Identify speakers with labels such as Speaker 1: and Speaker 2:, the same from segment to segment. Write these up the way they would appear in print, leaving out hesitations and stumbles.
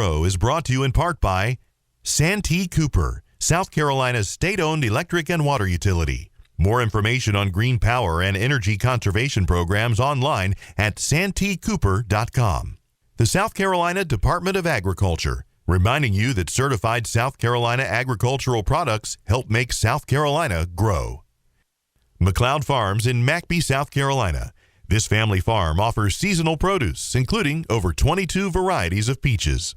Speaker 1: Grow is brought to you in part by Santee Cooper, South Carolina's state-owned electric and water utility. More information on green power and energy conservation programs online at santeecooper.com. The South Carolina Department of Agriculture, reminding you that certified South Carolina agricultural products help make South Carolina grow. McLeod Farms in McBee, South Carolina. This family farm offers seasonal produce, including over 22 varieties of peaches.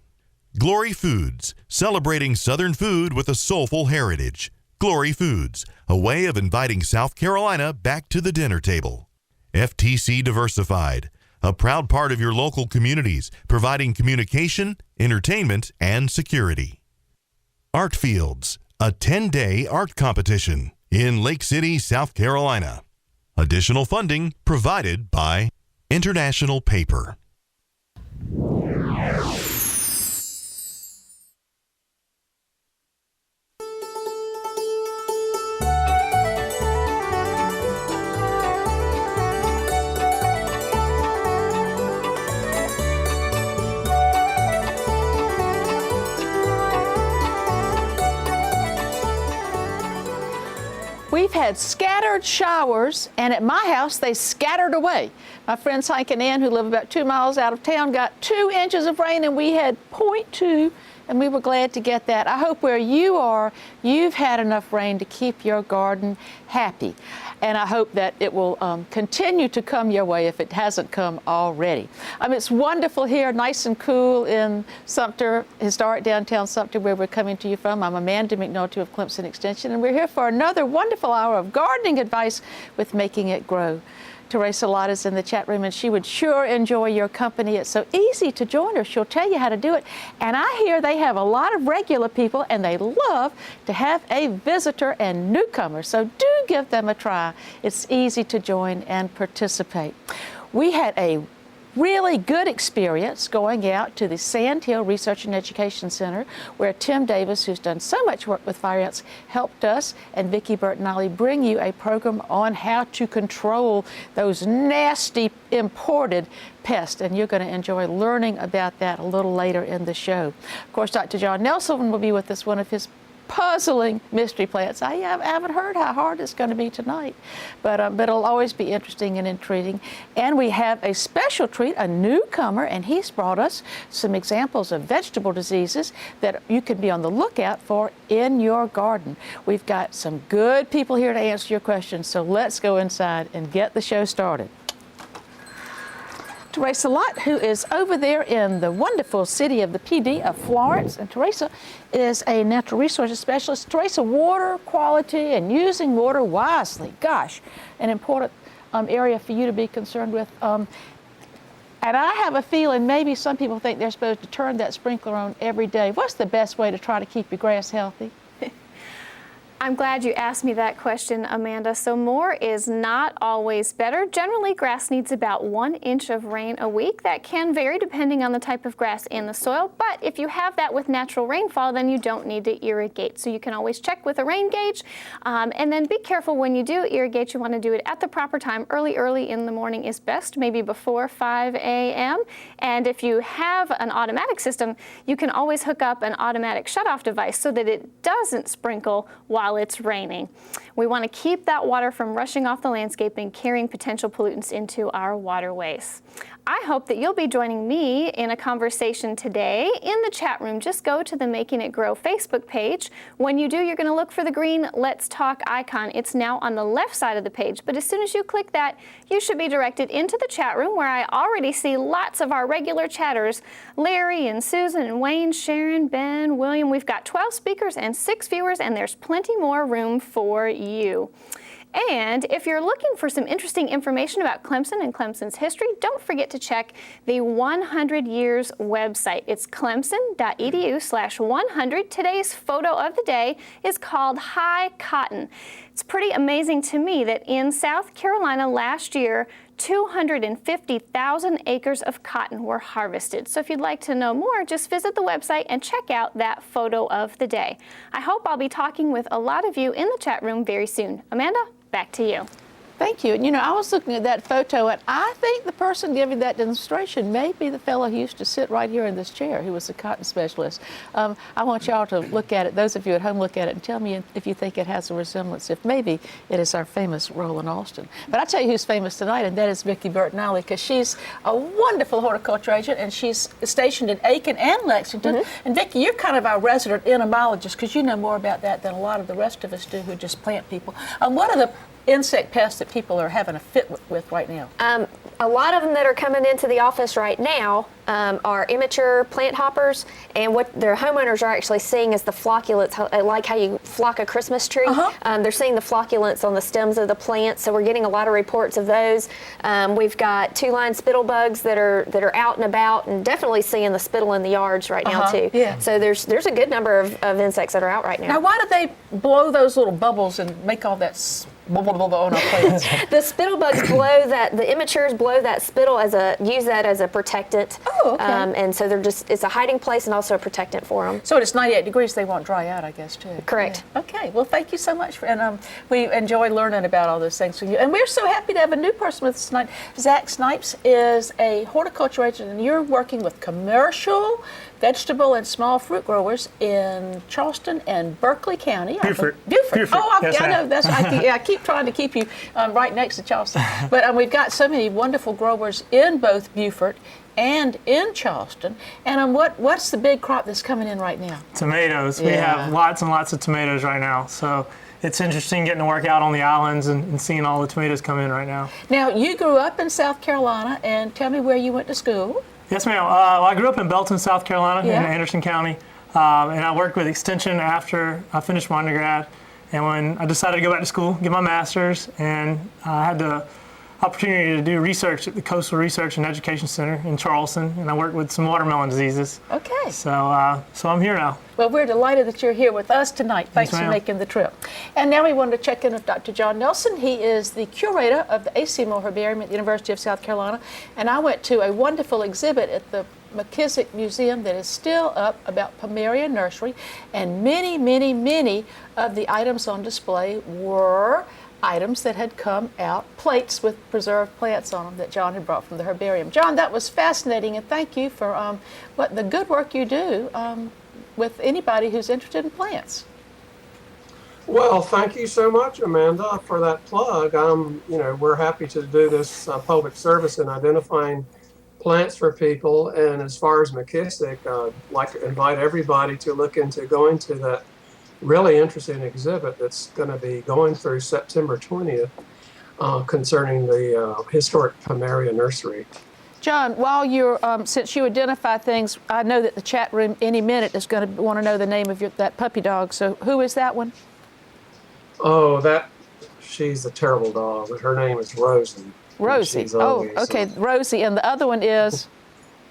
Speaker 1: Glory Foods, celebrating Southern food with a soulful heritage. Glory Foods, a way of inviting South Carolina back to the dinner table. FTC Diversified, a proud part of your local communities, providing communication, entertainment, and security. Art Fields, a 10-day art competition in Lake City, South Carolina. Additional funding provided by International Paper.
Speaker 2: We've had scattered showers, and at my house, they scattered away. My friends Hank and Ann, who live about 2 miles out of town, got 2 inches of rain, and we had 0.2, and we were glad to get that. I hope where you are, you've had enough rain to keep your garden happy. And I hope that it will continue to come your way if it hasn't come already. It's wonderful here, nice and cool in Sumter, historic downtown Sumter, where we're coming to you from. I'm Amanda McNulty of Clemson Extension, and we're here for another wonderful hour of gardening advice with Making It Grow. Teresa Lott is in the chat room, and she would sure enjoy your company. It's so easy to join her. She'll tell you how to do it. And I hear they have a lot of regular people, and they love to have a visitor and newcomer. So do give them a try. It's easy to join and participate. We had a really good experience going out to the Sand Hill Research and Education Center, where Tim Davis, who's done so much work with fire ants, helped us, and Vicki Burton-Ollie bring you a program on how to control those nasty imported pests, and you're going to enjoy learning about that a little later in the show. Of course, Dr. John Nelson will be with us, one of his puzzling mystery plants. I haven't heard how hard it's going to be tonight, but it'll always be interesting and intriguing. And we have a special treat, a newcomer, and he's brought us some examples of vegetable diseases that you can be on the lookout for in your garden. We've got some good people here to answer your questions, so let's go inside and get the show started. Teresa Lott, who is over there in the wonderful city of the PD of Florence. And Teresa is a natural resources specialist. Teresa, water quality and using water wisely, gosh, an important area for you to be concerned with. And I have a feeling maybe some people think they're supposed to turn that sprinkler on every day. What's the best way to try to keep your grass healthy?
Speaker 3: I'm glad you asked me that question, Amanda. So more is not always better. Generally, grass needs about 1 inch of rain a week. That can vary depending on the type of grass in the soil. But if you have that with natural rainfall, then you don't need to irrigate. So you can always check with a rain gauge. And then be careful when you do irrigate. You want to do it at the proper time. Early in the morning is best, maybe before 5 a.m. And if you have an automatic system, you can always hook up an automatic shutoff device so that it doesn't sprinkle while it's raining. We want to keep that water from rushing off the landscape and carrying potential pollutants into our waterways. I hope that you'll be joining me in a conversation today in the chat room. Just go to the Making It Grow Facebook page. When you do, you're going to look for the green Let's Talk icon. It's now on the left side of the page, but as soon as you click that, you should be directed into the chat room, where I already see lots of our regular chatters, Larry and Susan and Wayne, Sharon, Ben, William. We've got 12 speakers and 6 viewers, and there's plenty more room for you. And if you're looking for some interesting information about Clemson and Clemson's history, don't forget to check the 100 Years website. It's clemson.edu/100. Today's photo of the day is called High Cotton. It's pretty amazing to me that in South Carolina last year, 250,000 acres of cotton were harvested. So if you'd like to know more, just visit the website and check out that photo of the day. I hope I'll be talking with a lot of you in the chat room very soon. Amanda, back to you.
Speaker 2: Thank you. And, you know, I was looking at that photo, and I think the person giving that demonstration may be the fellow who used to sit right here in this chair, who was the cotton specialist. I want y'all to look at it, those of you at home look at it, and tell me if you think it has a resemblance, if maybe it is our famous Roland Austin. But I'll tell you who's famous tonight, and that is Vicki Bertinelli, because she's a wonderful horticulture agent, and she's stationed in Aiken and Lexington. And Vicki, you're kind of our resident entomologist, because you know more about that than a lot of the rest of us do who just plant people. What are the insect pests that people are having a fit with right now?
Speaker 4: A lot of them that are coming into the office right now are immature plant hoppers, and what their homeowners are actually seeing is the flocculents, like how you flock a Christmas tree. They're seeing the flocculents on the stems of the plant, so we're getting a lot of reports of those. We've got two-line spittle bugs that are out and about, and definitely seeing the spittle in the yards right now too.
Speaker 2: Yeah.
Speaker 4: So there's a good number of insects that are out right now.
Speaker 2: Now, why do they blow those little bubbles and make all that blah, blah, blah, blah on our plants?
Speaker 4: The spittle bugs blow that, the immatures blow that spittle use that as a protectant.
Speaker 2: Oh, okay.
Speaker 4: And so it's a hiding place and also a protectant for them.
Speaker 2: So it's 98 degrees, they won't dry out, I guess, too.
Speaker 4: Correct.
Speaker 2: Yeah. Okay, well, thank you so much. And we enjoy learning about all those things from you. And we're so happy to have a new person with us tonight. Zach Snipes is a horticulture agent, and you're working with commercial vegetable and small fruit growers in Charleston and Berkeley County.
Speaker 5: Beaufort.
Speaker 2: Beaufort. Oh,
Speaker 5: Yes,
Speaker 2: I know.
Speaker 5: ma'am.
Speaker 2: That's. I keep trying to keep you right next to Charleston. But we've got so many wonderful growers in both Beaufort and in Charleston. And what's the big crop that's coming in right now?
Speaker 5: Tomatoes. We have lots and lots of tomatoes right now. So it's interesting getting to work out on the islands and seeing all the tomatoes come in right now.
Speaker 2: Now, you grew up in South Carolina, and tell me where you went to school.
Speaker 5: Yes, ma'am. Well, I grew up in Belton, South Carolina,
Speaker 2: Yeah.
Speaker 5: in Anderson County. And I worked with Extension after I finished my undergrad. And when I decided to go back to school, get my master's, and I had the opportunity to do research at the Coastal Research and Education Center in Charleston, and I worked with some watermelon diseases.
Speaker 2: Okay.
Speaker 5: So I'm here now.
Speaker 2: Well, we're delighted that you're here with us tonight. Thanks for
Speaker 5: ma'am.
Speaker 2: making the trip. And now we wanted to check in with Dr. John Nelson. He is the curator of the A. Seymour Herbarium at the University of South Carolina. And I went to a wonderful exhibit at the McKissick Museum that is still up about Pomeria Nursery. And many, many, many of the items on display were items that had come out, plates with preserved plants on them that John had brought from the herbarium. John, that was fascinating, and thank you for the good work you do with anybody who's interested in plants.
Speaker 6: Well, thank you so much, Amanda, for that plug. We're happy to do this public service in identifying plants for people. And as far as McKissick, I'd like to invite everybody to look into going to that really interesting exhibit that's going to be going through September 20th concerning the historic Pomeria Nursery.
Speaker 2: John, while you're, since you identify things, I know that the chat room any minute is going to want to know the name of that puppy dog. So who is that one?
Speaker 6: Oh, she's a terrible dog. Her name is Rosie.
Speaker 2: Rosie. Oh, okay, Rosie. And the other one is?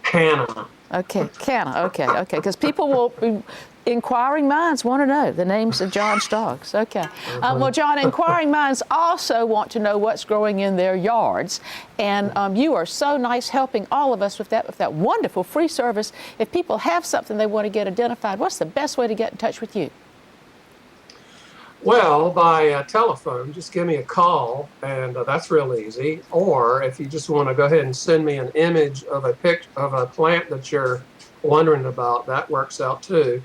Speaker 6: Hannah.
Speaker 2: Okay, Canna. Okay. Because people will be, inquiring minds want to know the names of John's dogs. Okay. Well, John, inquiring minds also want to know what's growing in their yards. And you are so nice helping all of us with that wonderful free service. If people have something they want to get identified, what's the best way to get in touch with you?
Speaker 6: Well, by telephone, just give me a call, and that's real easy. Or if you just want to go ahead and send me an image of a plant that you're wondering about, that works out too.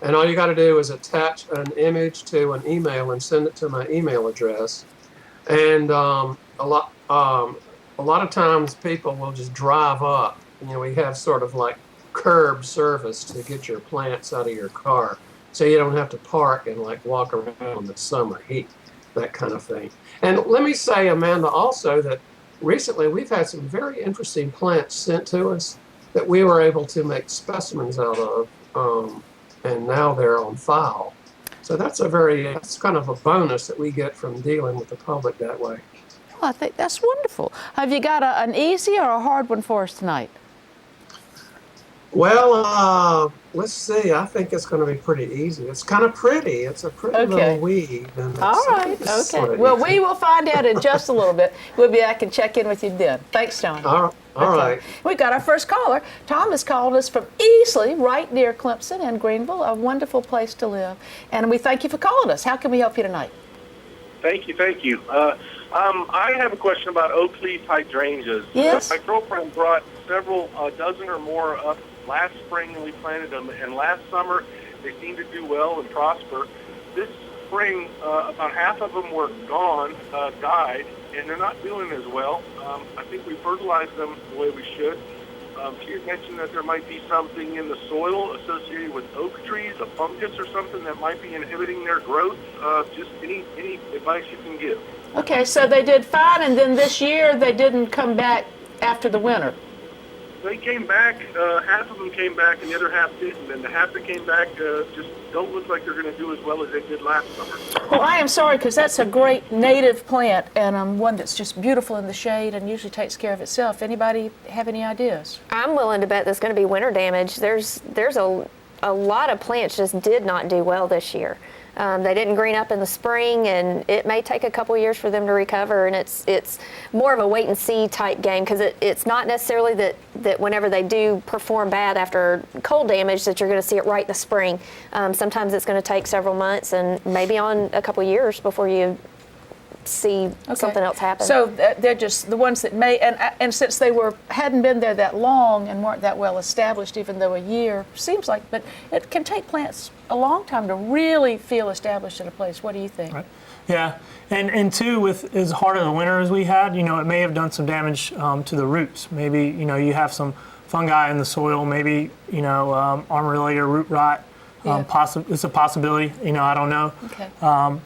Speaker 6: And all you got to do is attach an image to an email and send it to my email address. And a lot of times people will just drive up. We have sort of like curb service to get your plants out of your car, so you don't have to park and like walk around in the summer heat, that kind of thing. And let me say, Amanda, also that recently we've had some very interesting plants sent to us that we were able to make specimens out of, and now they're on file. So that's kind of a bonus that we get from dealing with the public that way.
Speaker 2: Well, I think that's wonderful. Have you got an easy or a hard one for us tonight?
Speaker 6: Well, let's see. I think it's going to be pretty easy. It's kind of pretty. It's a pretty little weed.
Speaker 2: All right. Okay. Well, we will find out in just a little bit. We'll be back and check in with you then. Thanks, John.
Speaker 6: All right.
Speaker 2: We've got our first caller. Tom has called us from Easley, right near Clemson and Greenville, a wonderful place to live. And we thank you for calling us. How can we help you tonight?
Speaker 7: Thank you. I have a question about Oakleaf hydrangeas.
Speaker 2: Yes.
Speaker 7: My girlfriend brought several dozen or more up last spring, and we planted them. And last summer, they seemed to do well and prosper. This spring, about half of them were gone, died, and they're not doing as well. I think we fertilized them the way we should. She had mentioned that there might be something in the soil associated with oak trees, a fungus or something that might be inhibiting their growth. Just any advice you can give.
Speaker 2: Okay, so they did fine, and then this year they didn't come back after the winter.
Speaker 7: They came back, half of them came back and the other half didn't. And the half that came back just don't look like they're going to do as well as they did last summer.
Speaker 2: Well, I am sorry, because that's a great native plant, and one that's just beautiful in the shade and usually takes care of itself. Anybody have any ideas?
Speaker 4: I'm willing to bet there's going to be winter damage. There's a lot of plants just did not do well this year. They didn't green up in the spring, and it may take a couple years for them to recover. And it's more of a wait and see type game, because it's not necessarily that whenever they do perform bad after cold damage that you're going to see it right in the spring. Sometimes it's going to take several months and maybe on a couple years before you see something else happen.
Speaker 2: So they're just the ones that may, and since they hadn't been there that long and weren't that well established, even though a year seems like, but it can take plants a long time to really feel established in a place. What do you think?
Speaker 5: Right. Yeah, and two, with as hard of the winter as we had, it may have done some damage to the roots. Maybe you have some fungi in the soil. Maybe armorilla or root rot. It's a possibility. I don't know.
Speaker 2: Okay.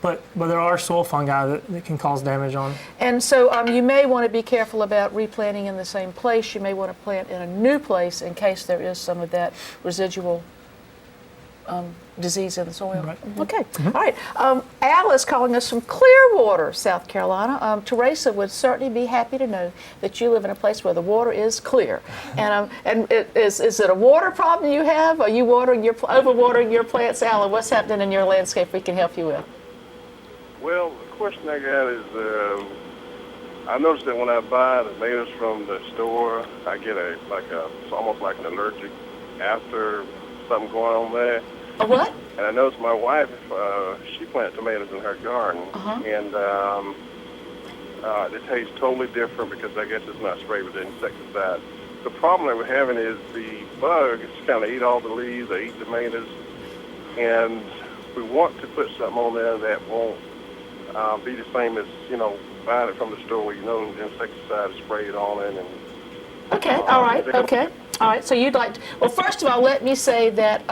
Speaker 5: But there are soil fungi that can cause damage on.
Speaker 2: And so you may want to be careful about replanting in the same place. You may want to plant in a new place in case there is some of that residual disease in the soil.
Speaker 5: Right.
Speaker 2: Okay. All right. Al is calling us from Clearwater, South Carolina. Teresa would certainly be happy to know that you live in a place where the water is clear. And is it a water problem you have? Are you overwatering your plants, Al? What's happening in your landscape we can help you with?
Speaker 8: Well, the question I got is, I noticed that when I buy the tomatoes from the store, I get it's almost like an allergic after something going on there.
Speaker 2: A what?
Speaker 8: And I noticed my wife, she planted tomatoes in her garden, and it tastes totally different because I guess it's not sprayed with insecticide. The problem that we're having is the bugs kind of eat all the leaves, they eat the tomatoes, and we want to put something on there that won't be the same as, buying it from the store where the insecticide is sprayed on it. And,
Speaker 2: okay, all right, okay. All right, so you'd like to, well, first of all, let me say that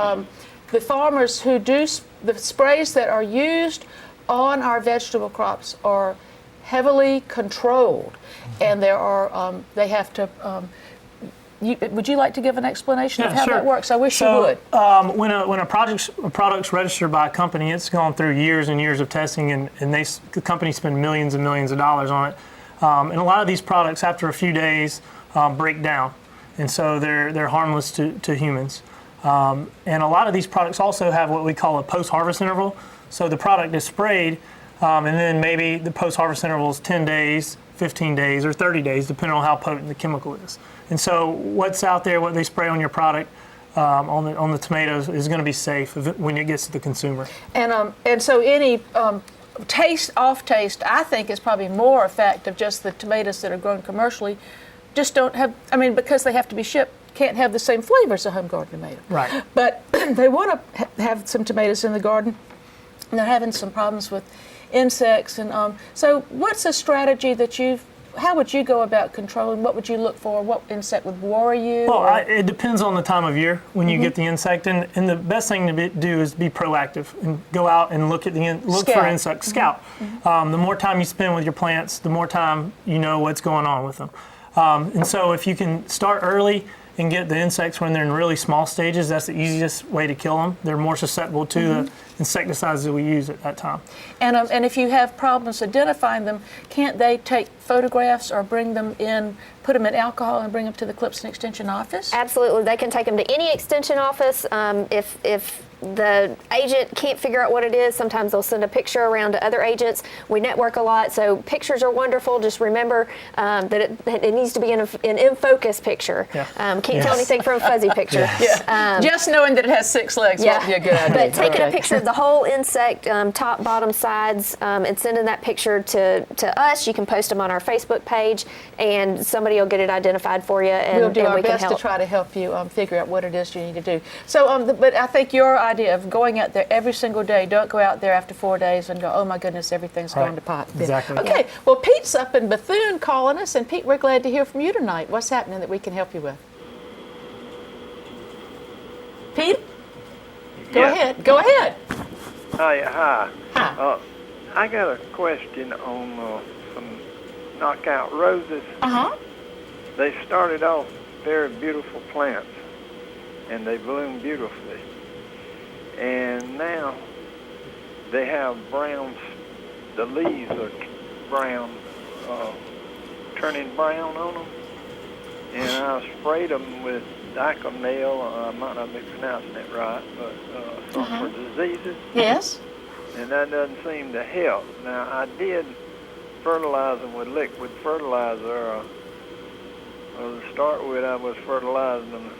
Speaker 2: the farmers who do the sprays that are used on our vegetable crops are heavily controlled, and there are they have to. Would you like to give an explanation of how that works? I wish you would.
Speaker 5: When a product's registered by a company, it's gone through years and years of testing, and the companies spend millions and millions of dollars on it. And a lot of these products, after a few days, break down, and so they're harmless to humans. And a lot of these products also have what we call a post-harvest interval. So the product is sprayed, and then maybe the post-harvest interval is 10 days, 15 days, or 30 days, depending on how potent the chemical is. And so what's out there, what they spray on your product, on the tomatoes, is going to be safe when it gets to the consumer.
Speaker 2: And so any off taste, I think, is probably more a fact of just the tomatoes that are grown commercially, just don't have. I mean, because they have to be shipped, can't have the same flavor as a home garden tomato.
Speaker 5: Right.
Speaker 2: But they want to have some tomatoes in the garden, and they're having some problems with insects. And so, what's a strategy that how would you go about controlling? What would you look for? What insect would worry you?
Speaker 5: Well, it depends on the time of year when you get the insect, and the best thing to do is be proactive and go out and look for insects. Scout. The more time you spend with your plants, the more time you know what's going on with them. And so, if you can start early and get the insects when they're in really small stages, that's the easiest way to kill them. They're more susceptible to the insecticides that we use at that time.
Speaker 2: And if you have problems identifying them, can't they take photographs or bring them in, put them in alcohol and bring them to the Clipston Extension office?
Speaker 4: Absolutely. They can take them to any extension office. If the agent can't figure out what it is, sometimes they'll send a picture around to other agents. We network a lot, so pictures are wonderful. Just remember that it needs to be an in focus picture.
Speaker 5: Yeah.
Speaker 4: Can't tell anything from a fuzzy picture.
Speaker 2: Just knowing that it has 6 legs won't be a good idea.
Speaker 4: But taking a picture of the whole insect, top, bottom, sides, and sending that picture to us. You can post them on our Facebook page, and somebody will get it identified for you, and
Speaker 2: we'll do our
Speaker 4: we can
Speaker 2: best
Speaker 4: help.
Speaker 2: to try to help you figure out what it is you need to do. So, but I think your idea of going out there every single day, don't go out there after 4 days and go, oh my goodness, everything's gone to pot.
Speaker 5: Exactly.
Speaker 2: Okay, well, Pete's up in Bethune calling us, and Pete, we're glad to hear from you tonight. What's happening that we can help you with? Pete? Go ahead. Go ahead.
Speaker 9: Hi.
Speaker 2: Hi.
Speaker 9: I got a question on some knockout roses.
Speaker 2: Uh-huh.
Speaker 9: They started off very beautiful plants, and they bloom beautifully. And now they have brown, the leaves are brown, turning brown on them. And I sprayed them with diconale, I might not be pronouncing it right, but for diseases.
Speaker 2: Yes.
Speaker 9: And that doesn't seem to help. Now, I did fertilize them with liquid fertilizer. To start with, I was fertilizing them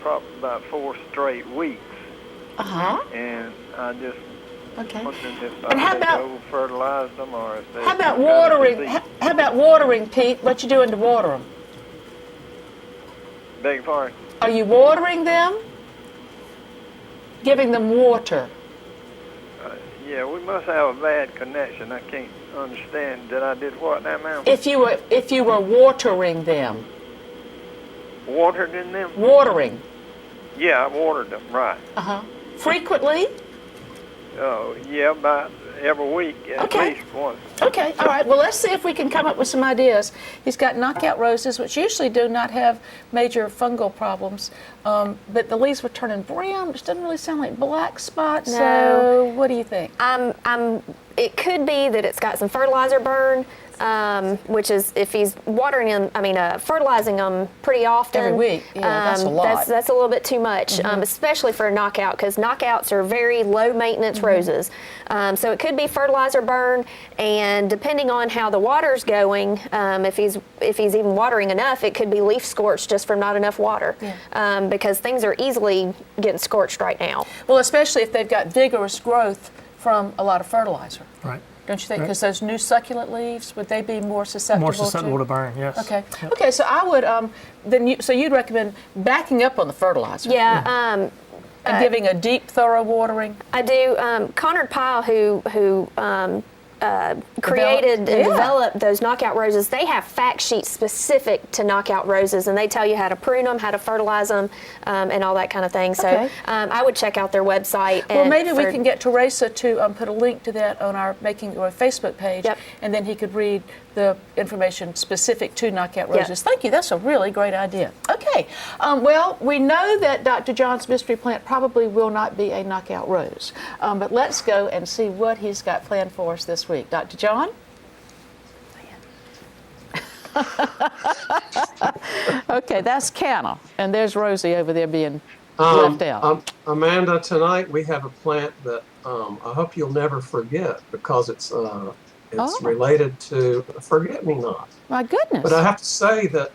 Speaker 9: probably about 4 straight weeks.
Speaker 2: Uh-huh.
Speaker 9: And I just wondering if
Speaker 2: And how
Speaker 9: I
Speaker 2: about-
Speaker 9: over-fertilized them or if they
Speaker 2: How about watering? How about watering, Pete? What you doing to water them?
Speaker 9: Beg your pardon?
Speaker 2: Are you watering them? Giving them water?
Speaker 9: Yeah, we must have a bad connection. I can't understand that I did what now, ma'am?
Speaker 2: If you were watering them.
Speaker 9: Watered in them?
Speaker 2: Watering.
Speaker 9: Yeah, I watered them, right.
Speaker 2: Uh-huh. Frequently?
Speaker 9: Oh, yeah, about every week, at least once.
Speaker 2: Okay, all right. Well, let's see if we can come up with some ideas. He's got knockout roses, which usually do not have major fungal problems, but the leaves were turning brown, which doesn't really sound like black spots.
Speaker 4: No.
Speaker 2: So what do you think?
Speaker 4: It could be that it's got some fertilizer burn, which is if he's watering them, fertilizing them pretty often.
Speaker 2: Every week, yeah, that's a lot.
Speaker 4: That's a little bit too much, especially for a knockout, because knockouts are very low maintenance roses. So it could be fertilizer burn, and depending on how the water's going, if he's even watering enough, it could be leaf scorched just from not enough water, because things are easily getting scorched right now.
Speaker 2: Well, especially if they've got vigorous growth from a lot of fertilizer.
Speaker 5: Right.
Speaker 2: Don't you think? Because those new succulent leaves, would they be more susceptible?
Speaker 5: More susceptible to burn, yes.
Speaker 2: Okay.
Speaker 5: Yep.
Speaker 2: Okay. So I would so you'd recommend backing up on the fertilizer.
Speaker 4: Yeah.
Speaker 2: And giving a deep, thorough watering.
Speaker 4: I do. Conrad Pyle, who created and developed those knockout roses, they have fact sheets specific to knockout roses, and they tell you how to prune them, how to fertilize them, and all that kind of thing. So I would check out their website.
Speaker 2: Well, maybe we can get Teresa to put a link to that on our Facebook page, and then he could read the information specific to knockout roses. Thank you. That's a really great idea. Okay. Well, we know that Dr. John's mystery plant probably will not be a knockout rose, but let's go and see what he's got planned for us this week. Dr. John? Okay, that's Canna, and there's Rosie over there being left out.
Speaker 6: Amanda, tonight we have a plant that I hope you'll never forget, because it's related to a forget-me-not.
Speaker 2: My goodness.
Speaker 6: But I have to say that,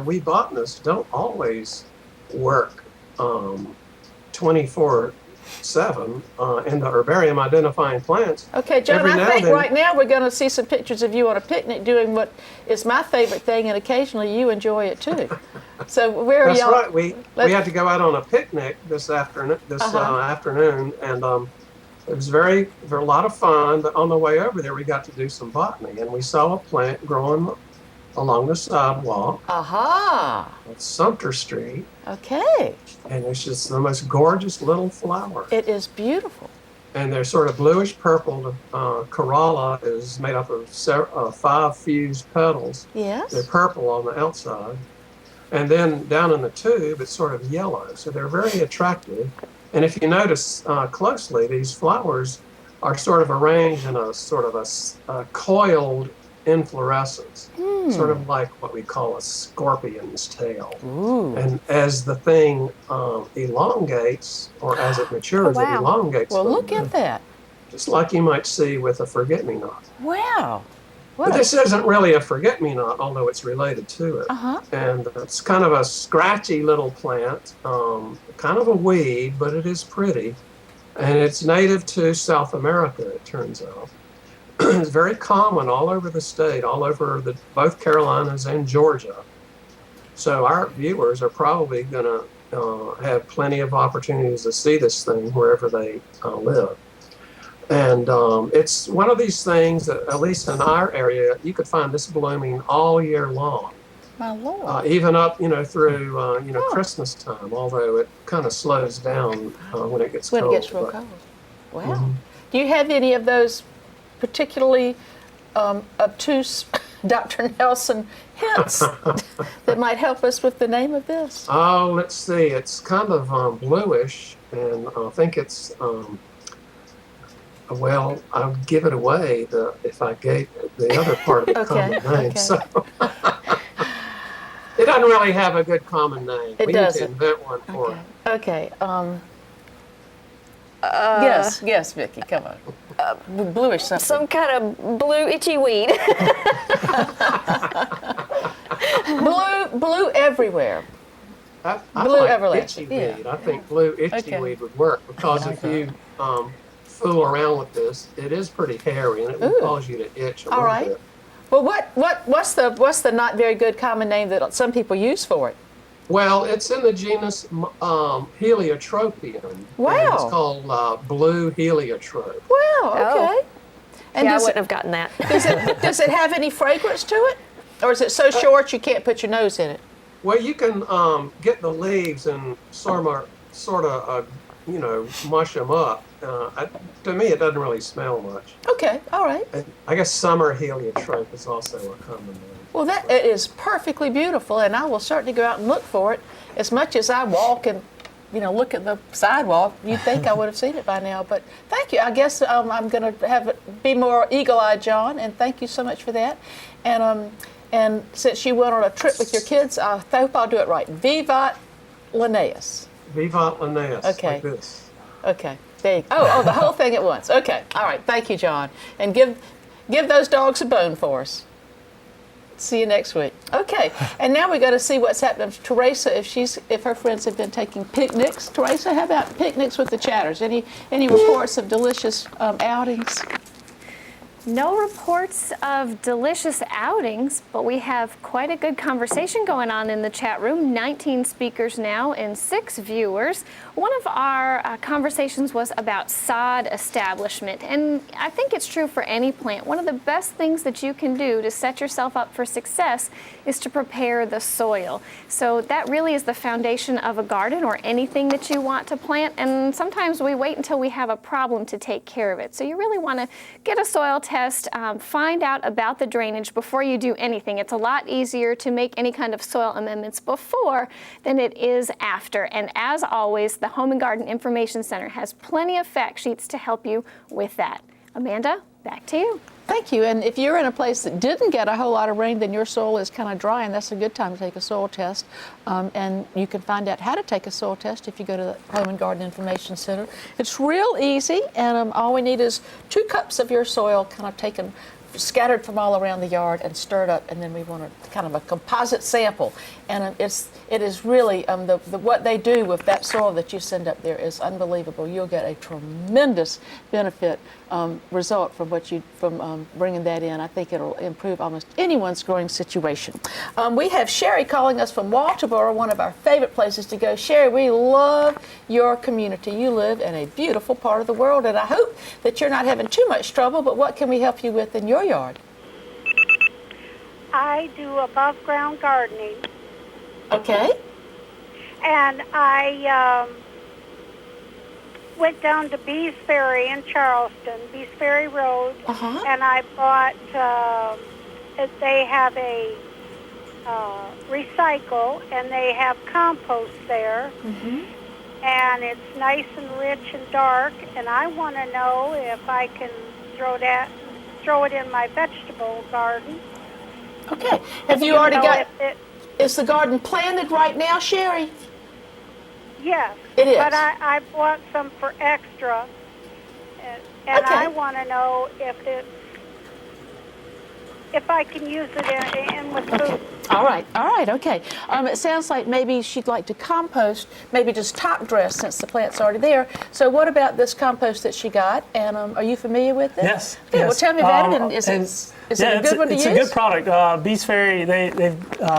Speaker 6: we botanists don't always work 24/7 in the herbarium identifying plants.
Speaker 2: Okay, John, I think right now we're going to see some pictures of you on a picnic doing what is my favorite thing, and occasionally you enjoy it too. So where are y'all?
Speaker 6: That's right. We had to go out on a picnic this afternoon, and it was a lot of fun, but on the way over there, we got to do some botany, and we saw a plant growing along the sidewalk of Sumter Street.
Speaker 2: Okay.
Speaker 6: And it's just the most gorgeous little flower.
Speaker 2: It is beautiful.
Speaker 6: And they're sort of bluish purple. Corolla is made up of 5 fused petals.
Speaker 2: Yes.
Speaker 6: They're purple on the outside. And then down in the tube, it's sort of yellow. So they're very attractive. And if you notice closely, these flowers are sort of arranged in a sort of a coiled inflorescence, sort of like what we call a scorpion's tail.
Speaker 2: Ooh.
Speaker 6: And as the thing elongates, or as it matures, it elongates.
Speaker 2: Well, look at that.
Speaker 6: Just like you might see with a forget-me-not.
Speaker 2: Wow.
Speaker 6: But this isn't really a forget-me-not, although it's related to it. And it's kind of a scratchy little plant, kind of a weed, but it is pretty. And it's native to South America, it turns out. It's very common all over the state, all over both Carolinas and Georgia. So our viewers are probably going to have plenty of opportunities to see this thing wherever they live. And it's one of these things that, at least in our area, you could find this blooming all year long.
Speaker 2: My Lord.
Speaker 6: Even up, through, Christmas time, although it kind of slows down when it gets cold.
Speaker 2: When it gets real cold. Wow. Do you have any of those particularly obtuse Dr. Nelson hints that might help us with the name of this?
Speaker 6: Oh, let's see. It's kind of bluish, and I think it's, well, I'll give it away if I gave the other part of the common name.
Speaker 2: Okay.
Speaker 6: So it doesn't really have a good common name.
Speaker 2: It
Speaker 6: we
Speaker 2: doesn't.
Speaker 6: need to invent one for it.
Speaker 2: Okay. Yes, Vicki, come on. Bluish something.
Speaker 4: Some kind of blue itchy weed.
Speaker 2: Blue everywhere.
Speaker 6: I
Speaker 2: Blue
Speaker 6: like
Speaker 2: everlasting.
Speaker 6: itchy weed.
Speaker 2: Yeah.
Speaker 6: I think blue itchy weed would work because if you fool around with this, it is pretty hairy and it will cause you to itch a little bit.
Speaker 2: Well, what's the not very good common name that some people use for it?
Speaker 6: Well, it's in the genus Heliotropium.
Speaker 2: Wow.
Speaker 6: And it's called blue heliotrope.
Speaker 2: Wow. Okay. And
Speaker 4: I wouldn't have gotten that.
Speaker 2: Does it have any fragrance to it, or is it so short you can't put your nose in it?
Speaker 6: Well, you can get the leaves and sort of mush them up. To me, it doesn't really smell much.
Speaker 2: Okay, all right.
Speaker 6: I guess summer heliotrope is also a common name.
Speaker 2: Well, it is perfectly beautiful, and I will certainly go out and look for it. As much as I walk and look at the sidewalk, you'd think I would have seen it by now. But thank you. I guess I'm going to be more eagle-eyed, John, and thank you so much for that. And since you went on a trip with your kids, I hope I'll do it right. Vivat Linnaeus.
Speaker 6: Vivat Linnaeus.
Speaker 2: Okay.
Speaker 6: Like this.
Speaker 2: Okay. There you go. Oh, the whole thing at once. Okay. All right. Thank you, John. And give those dogs a bone for us. See you next week. Okay. And now we got to see what's happening to Teresa if her friends have been taking picnics. Teresa, how about picnics with the chatters? Any reports of delicious outings?
Speaker 3: No reports of delicious outings, but we have quite a good conversation going on in the chat room. 19 speakers now and 6 viewers. One of our conversations was about sod establishment, and I think it's true for any plant. One of the best things that you can do to set yourself up for success is to prepare the soil. So that really is the foundation of a garden or anything that you want to plant, and sometimes we wait until we have a problem to take care of it. So you really want to get a soil test, find out about the drainage before you do anything. It's a lot easier to make any kind of soil amendments before than it is after. And as always, the Home and Garden Information Center has plenty of fact sheets to help you with that. Amanda, back to you.
Speaker 2: Thank you. And if you're in a place that didn't get a whole lot of rain, then your soil is kind of dry, and that's a good time to take a soil test. And you can find out how to take a soil test if you go to the Home and Garden Information Center. It's real easy, and all we need is 2 cups of your soil kind of scattered from all around the yard and stirred up, and then we want a kind of a composite sample. And it is really what they do with that soil that you send up there is unbelievable. You'll get a tremendous benefit result from bringing that in. I think it'll improve almost anyone's growing situation. We have Sherry calling us from Walterboro, one of our favorite places to go. Sherry, we love your community. You live in a beautiful part of the world, and I hope that you're not having too much trouble, but what can we help you with in your yard?
Speaker 10: I do above ground gardening.
Speaker 2: Okay.
Speaker 10: And I went down to Bees Ferry in Charleston, Bees Ferry Road, and I bought, they have a recycle, and they have compost there, and it's nice and rich and dark, and I want to know if I can throw it in my vegetable garden.
Speaker 2: Okay. Have you already got is the garden planted right now, Sherry?
Speaker 10: Yes.
Speaker 2: It is.
Speaker 10: But I bought some for extra, and I want to know if it's if I can use it in with food.
Speaker 2: All right, okay. It sounds like maybe she'd like to compost, maybe just top dress since the plant's already there. So what about this compost that she got? And are you familiar with it?
Speaker 5: Yes.
Speaker 2: Okay,
Speaker 5: yes.
Speaker 2: well tell me about it. And is it a good one to use?
Speaker 5: It's a good product. Bees Fairy, they've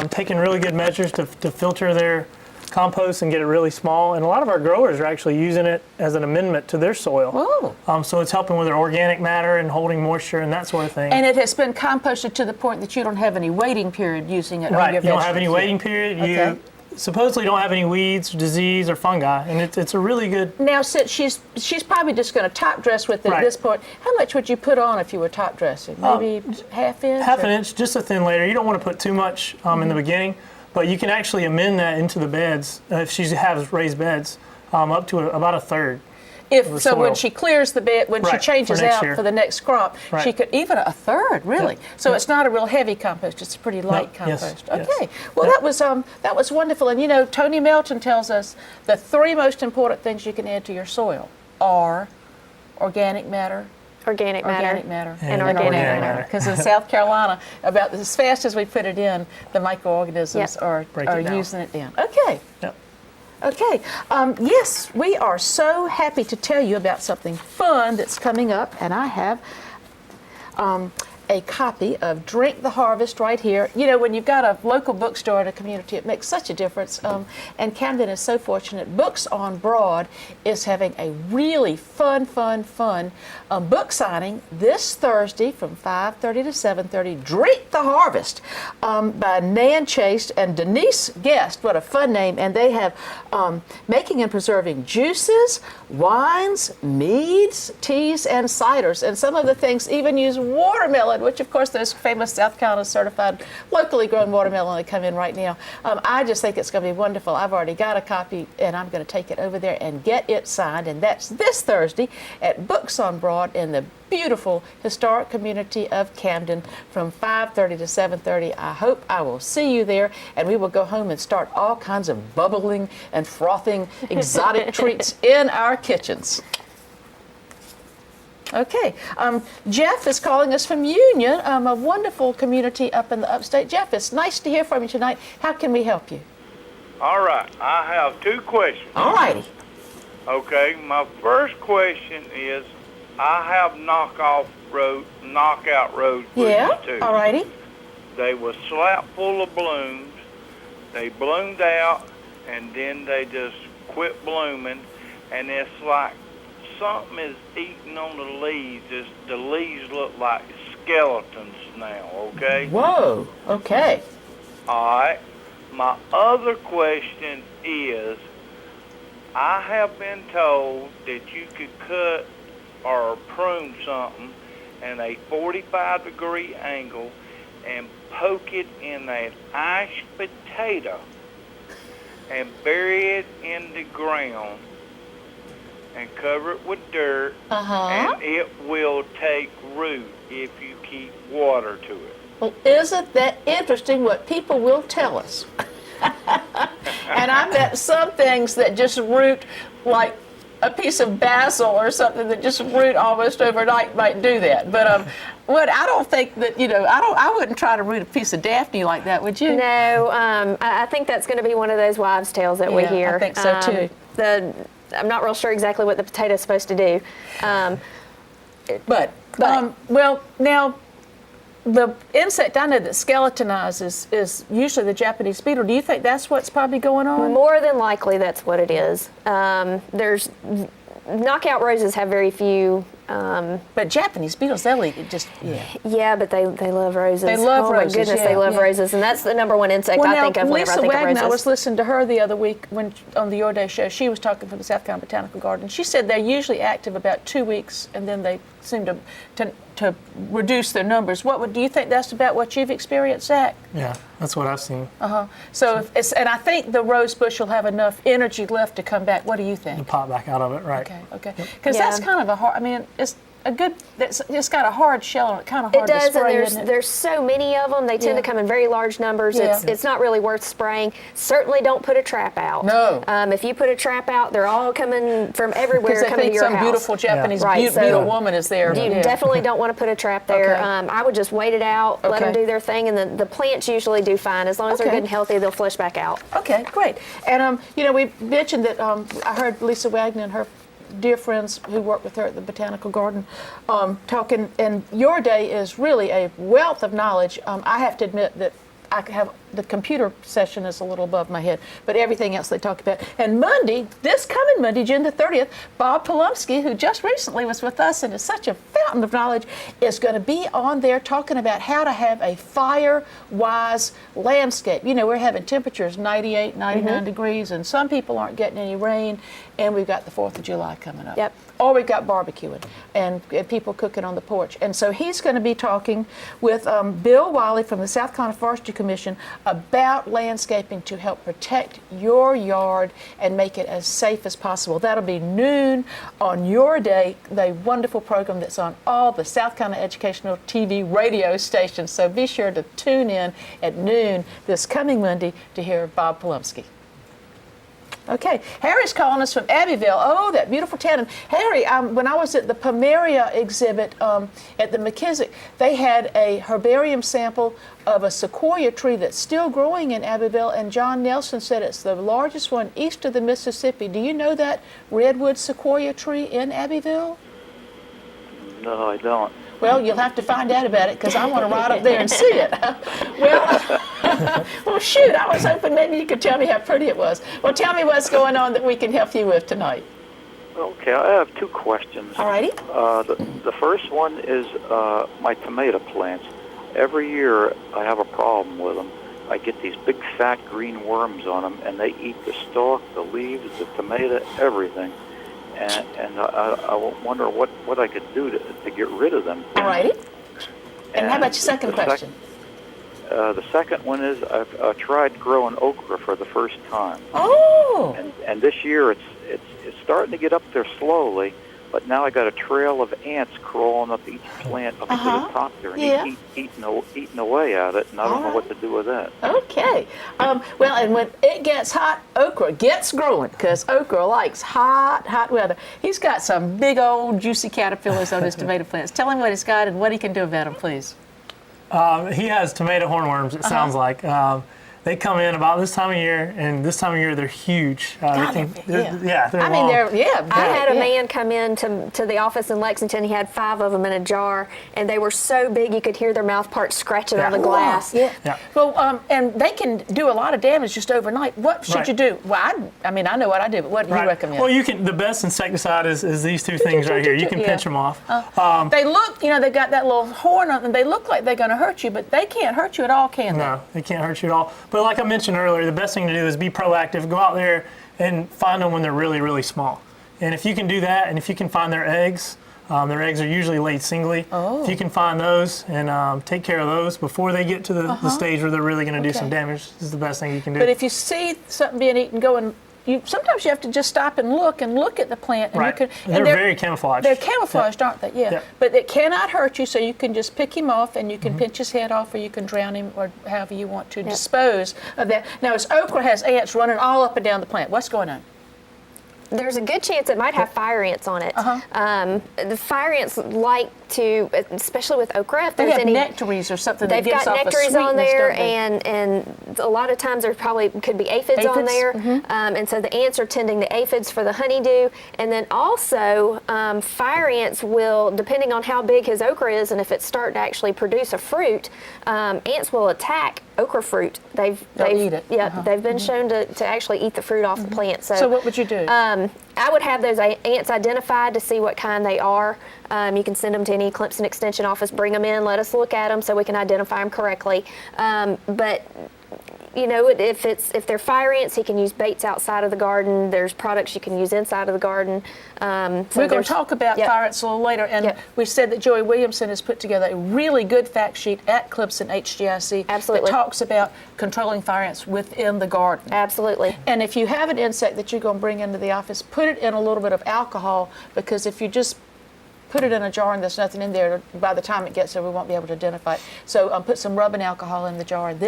Speaker 5: taken really good measures to filter their compost and get it really small. And a lot of our growers are actually using it as an amendment to their soil.
Speaker 2: Oh.
Speaker 5: So it's helping with their organic matter and holding moisture and that sort of thing.
Speaker 2: And it has been composted to the point that you don't have any waiting period using it.
Speaker 5: Right,
Speaker 2: on your
Speaker 5: you don't have
Speaker 2: vegetables.
Speaker 5: any waiting period.
Speaker 2: Okay.
Speaker 5: You supposedly don't have any weeds, disease, or fungi, and it's a really good.
Speaker 2: Now, since she's probably just going to top dress with it at
Speaker 5: Right.
Speaker 2: this point, how much would you put on if you were top dressing? Maybe half inch?
Speaker 5: Half an inch, just a thin layer. You don't want to put too much in the beginning, but you can actually amend that into the beds if she has raised beds up to about a third.
Speaker 2: If so, when she clears the bed, when she
Speaker 5: Right,
Speaker 2: changes
Speaker 5: for next
Speaker 2: out
Speaker 5: year.
Speaker 2: for the next crop,
Speaker 5: Right.
Speaker 2: she could even a third, really.
Speaker 5: Yep.
Speaker 2: So
Speaker 5: Yep.
Speaker 2: it's not a real heavy compost; it's a pretty light
Speaker 5: yes,
Speaker 2: compost.
Speaker 5: yes.
Speaker 2: Okay. Well,
Speaker 5: Yep.
Speaker 2: that was wonderful. And you know, Tony Melton tells us the 3 most important things you can add to your soil are organic matter.
Speaker 4: Organic matter.
Speaker 2: And
Speaker 5: organic
Speaker 2: matter.
Speaker 5: matter.
Speaker 2: Because in South Carolina, about as fast as we put it in, the microorganisms
Speaker 4: Yep.
Speaker 5: Break
Speaker 2: are
Speaker 5: it down.
Speaker 2: using it down. Okay.
Speaker 5: Yep.
Speaker 2: Okay. Yes, we are so happy to tell you about something fun that's coming up, and I have a copy of Drink the Harvest right here. You know, when you've got a local bookstore in a community, it makes such a difference. And Camden is so fortunate. Books on Broad is having a really fun book signing this Thursday from 5:30 to 7:30. Drink the Harvest by Nan Chase and Denise Guest. What a fun name. And they have making and preserving juices, wines, meads, teas, and ciders. And some of the things even use watermelon, which of course those famous South Carolina certified locally grown watermelon that come in right now. I just think it's going to be wonderful. I've already got a copy and I'm going to take it over there and get it signed. And that's this Thursday at Books on Broad in the beautiful historic community of Camden from 5:30 to 7:30. I hope I will see you there, and we will go home and start all kinds of bubbling and frothing exotic treats in our kitchens. Okay, Jeff is calling us from Union, a wonderful community up in the upstate. Jeff, it's nice to hear from you tonight. How can we help you?
Speaker 11: All right, I have 2 questions.
Speaker 2: All righty.
Speaker 11: Okay, my first question is, I have knockout rose bushes too.
Speaker 2: All righty.
Speaker 11: They were slap full of blooms. They bloomed out, and then they just quit blooming, and it's like something is eating on the leaves. The leaves look like skeletons now, okay?
Speaker 2: Whoa, okay.
Speaker 11: All right. My other question is, I have been told that you could cut or prune something in a 45-degree angle and poke it in an iced potato and bury it in the ground and cover it with dirt, and it will take root if you keep water to it.
Speaker 2: Well, isn't that interesting what people will tell us? And I bet some things that just root like a piece of basil or something that just root almost overnight might do that. But I don't think that, I wouldn't try to root a piece of Daphne like that, would you?
Speaker 4: No, I think that's going to be one of those wives' tales that we hear.
Speaker 2: I think so too.
Speaker 4: I'm not real sure exactly what the potato's supposed to do.
Speaker 2: Well, now, the insect I know that skeletonizes is usually the Japanese beetle. Do you think that's what's probably going on?
Speaker 4: More than likely, that's what it is. Knockout roses have very few.
Speaker 2: But Japanese beetles, they'll eat it just,
Speaker 4: Yeah, but they love roses.
Speaker 2: They love roses.
Speaker 4: Oh my goodness, they love roses, and that's the number one insect
Speaker 2: well,
Speaker 4: I think of whenever I think
Speaker 2: Wagner,
Speaker 4: of roses.
Speaker 2: I was listening to her the other week on the Your Day show. She was talking from the South Carolina Botanical Garden. She said they're usually active about 2 weeks, and then they seem to reduce their numbers. Do you think that's about what you've experienced, Zach?
Speaker 5: Yeah, that's what I've seen.
Speaker 2: So, and I think the rose bush will have enough energy left to come back. What do you think?
Speaker 5: To pop back out of it, right?
Speaker 2: Okay. Because that's kind of a hard. I mean, it's got a hard shell and it's kind of hard
Speaker 4: It does,
Speaker 2: to spray,
Speaker 4: and
Speaker 2: isn't it?
Speaker 4: there's so many of them. They tend to come in very large numbers.
Speaker 2: Yeah.
Speaker 4: It's not really worth spraying. Certainly don't put a trap out.
Speaker 2: No.
Speaker 4: If you put a trap out, they're all coming from everywhere,
Speaker 2: Because they
Speaker 4: coming to
Speaker 2: think
Speaker 4: your
Speaker 2: some
Speaker 4: house.
Speaker 2: beautiful Japanese
Speaker 4: Right,
Speaker 2: beautiful woman is there.
Speaker 4: You definitely don't want to put a trap there.
Speaker 2: Okay.
Speaker 4: I would just wait it out, let them do their thing, and the plants usually do fine. As long as they're good and healthy, they'll flush back out.
Speaker 2: Okay, great. And, we mentioned that I heard Lisa Wagner and her dear friends who work with her at the Botanical Garden talking, and your day is really a wealth of knowledge. I have to admit that I have the computer session is a little above my head, but everything else they talk about. And Monday, this coming Monday, June the 30th, Bob Polumsky, who just recently was with us and is such a fountain of knowledge, is going to be on there talking about how to have a fire-wise landscape. We're having temperatures 98, 99 degrees, and some people aren't getting any rain, and we've got the 4th of July coming up.
Speaker 4: Yep.
Speaker 2: Or we've got barbecuing and people cooking on the porch. And so he's going to be talking with Bill Wiley from the South Carolina Forestry Commission about landscaping to help protect your yard and make it as safe as possible. That'll be noon on your day, the wonderful program that's on all the South Carolina Educational TV radio stations. So be sure to tune in at noon this coming Monday to hear Bob Polumsky. Okay, Harry's calling us from Abbeville. Oh, that beautiful tannin. Harry, when I was at the Pomeria exhibit at the McKissick, they had a herbarium sample of a sequoia tree that's still growing in Abbeville, and John Nelson said it's the largest one east of the Mississippi. Do you know that redwood sequoia tree in Abbeville?
Speaker 12: No, I don't.
Speaker 2: Well, you'll have to find out about it because I want to ride up there and see it. Well, shoot, I was hoping maybe you could tell me how pretty it was. Well, tell me what's going on that we can help you with tonight.
Speaker 12: Okay, I have two questions.
Speaker 2: All righty.
Speaker 12: The first one is my tomato plants. Every year I have a problem with them. I get these big fat green worms on them, and they eat the stalk, the leaves, the tomato, everything. And I wonder what I could do to get rid of them.
Speaker 2: All righty. And how about your second question?
Speaker 12: The second one is I've tried growing okra for the first time.
Speaker 2: Oh.
Speaker 12: And this year it's starting to get up there slowly, but now I got a trail of ants crawling up each plant up to the top there and eating away at it, and I don't know what to do with that.
Speaker 2: Okay. Well, and when it gets hot, okra gets growing because okra likes hot weather. He's got some big old juicy caterpillars on his tomato plants. Tell him what he's got and what he can do about them, please.
Speaker 5: He has tomato hornworms, it sounds like. They come in about this time of year, and this time of year they're huge. They're long.
Speaker 4: I had a man come in to the office in Lexington. He had 5 of them in a jar, and they were so big you could hear their mouth parts scratching on the glass.
Speaker 2: Well, and they can do a lot of damage just overnight. What should you do? Well, I know what I do, but what do you recommend?
Speaker 5: Well, the best insecticide is these two things right here. You can pinch them off.
Speaker 2: They look, they've got that little horn on them. They look like they're going to hurt you, but they can't hurt you at all, can they?
Speaker 5: No, they can't hurt you at all. But like I mentioned earlier, the best thing to do is be proactive. Go out there and find them when they're really, really small. And if you can do that, and if you can find their eggs are usually laid singly. If you can find those and take care of those before they get to the stage where they're really going to do some damage, this is the best thing you can do.
Speaker 2: But if you see something being eaten, sometimes you have to just stop and look at the plant. And
Speaker 5: they're very camouflaged.
Speaker 2: They're camouflaged, aren't they? Yeah. But it cannot hurt you, so you can just pick him off and you can pinch his head off, or you can drown him, or however you want to dispose of that. Now, his okra has ants running all up and down the plant. What's going on?
Speaker 4: There's a good chance it might have fire ants on it. The fire ants like to, especially with okra, if there's any
Speaker 2: nectaries or something,
Speaker 4: they've got nectaries on there, and a lot of times there probably could be aphids on there, and so the ants are tending to aphids for the honeydew, and then also fire ants will, depending on how big his okra is and if it's starting to actually produce a fruit, ants will attack okra fruit. They'll
Speaker 2: eat it.
Speaker 4: Yeah, they've been shown to actually eat the fruit off the plant.
Speaker 2: So what would you do?
Speaker 4: I would have those ants identified to see what kind they are. You can send them to any Clemson Extension office, bring them in, let us look at them so we can identify them correctly. But if they're fire ants, he can use baits outside of the garden. There's products you can use inside of the garden.
Speaker 2: We're going to talk about fire ants a little later, and we said that Joey Williamson has put together a really good fact sheet at Clemson HGIC that talks about controlling fire ants within the garden.
Speaker 4: Absolutely.
Speaker 2: And if you have an insect that you're going to bring into the office, put it in a little bit of alcohol, because if you just put it in a jar and there's nothing in there, by the time it gets there, we won't be able to identify it. So put some rubbing alcohol in the jar, and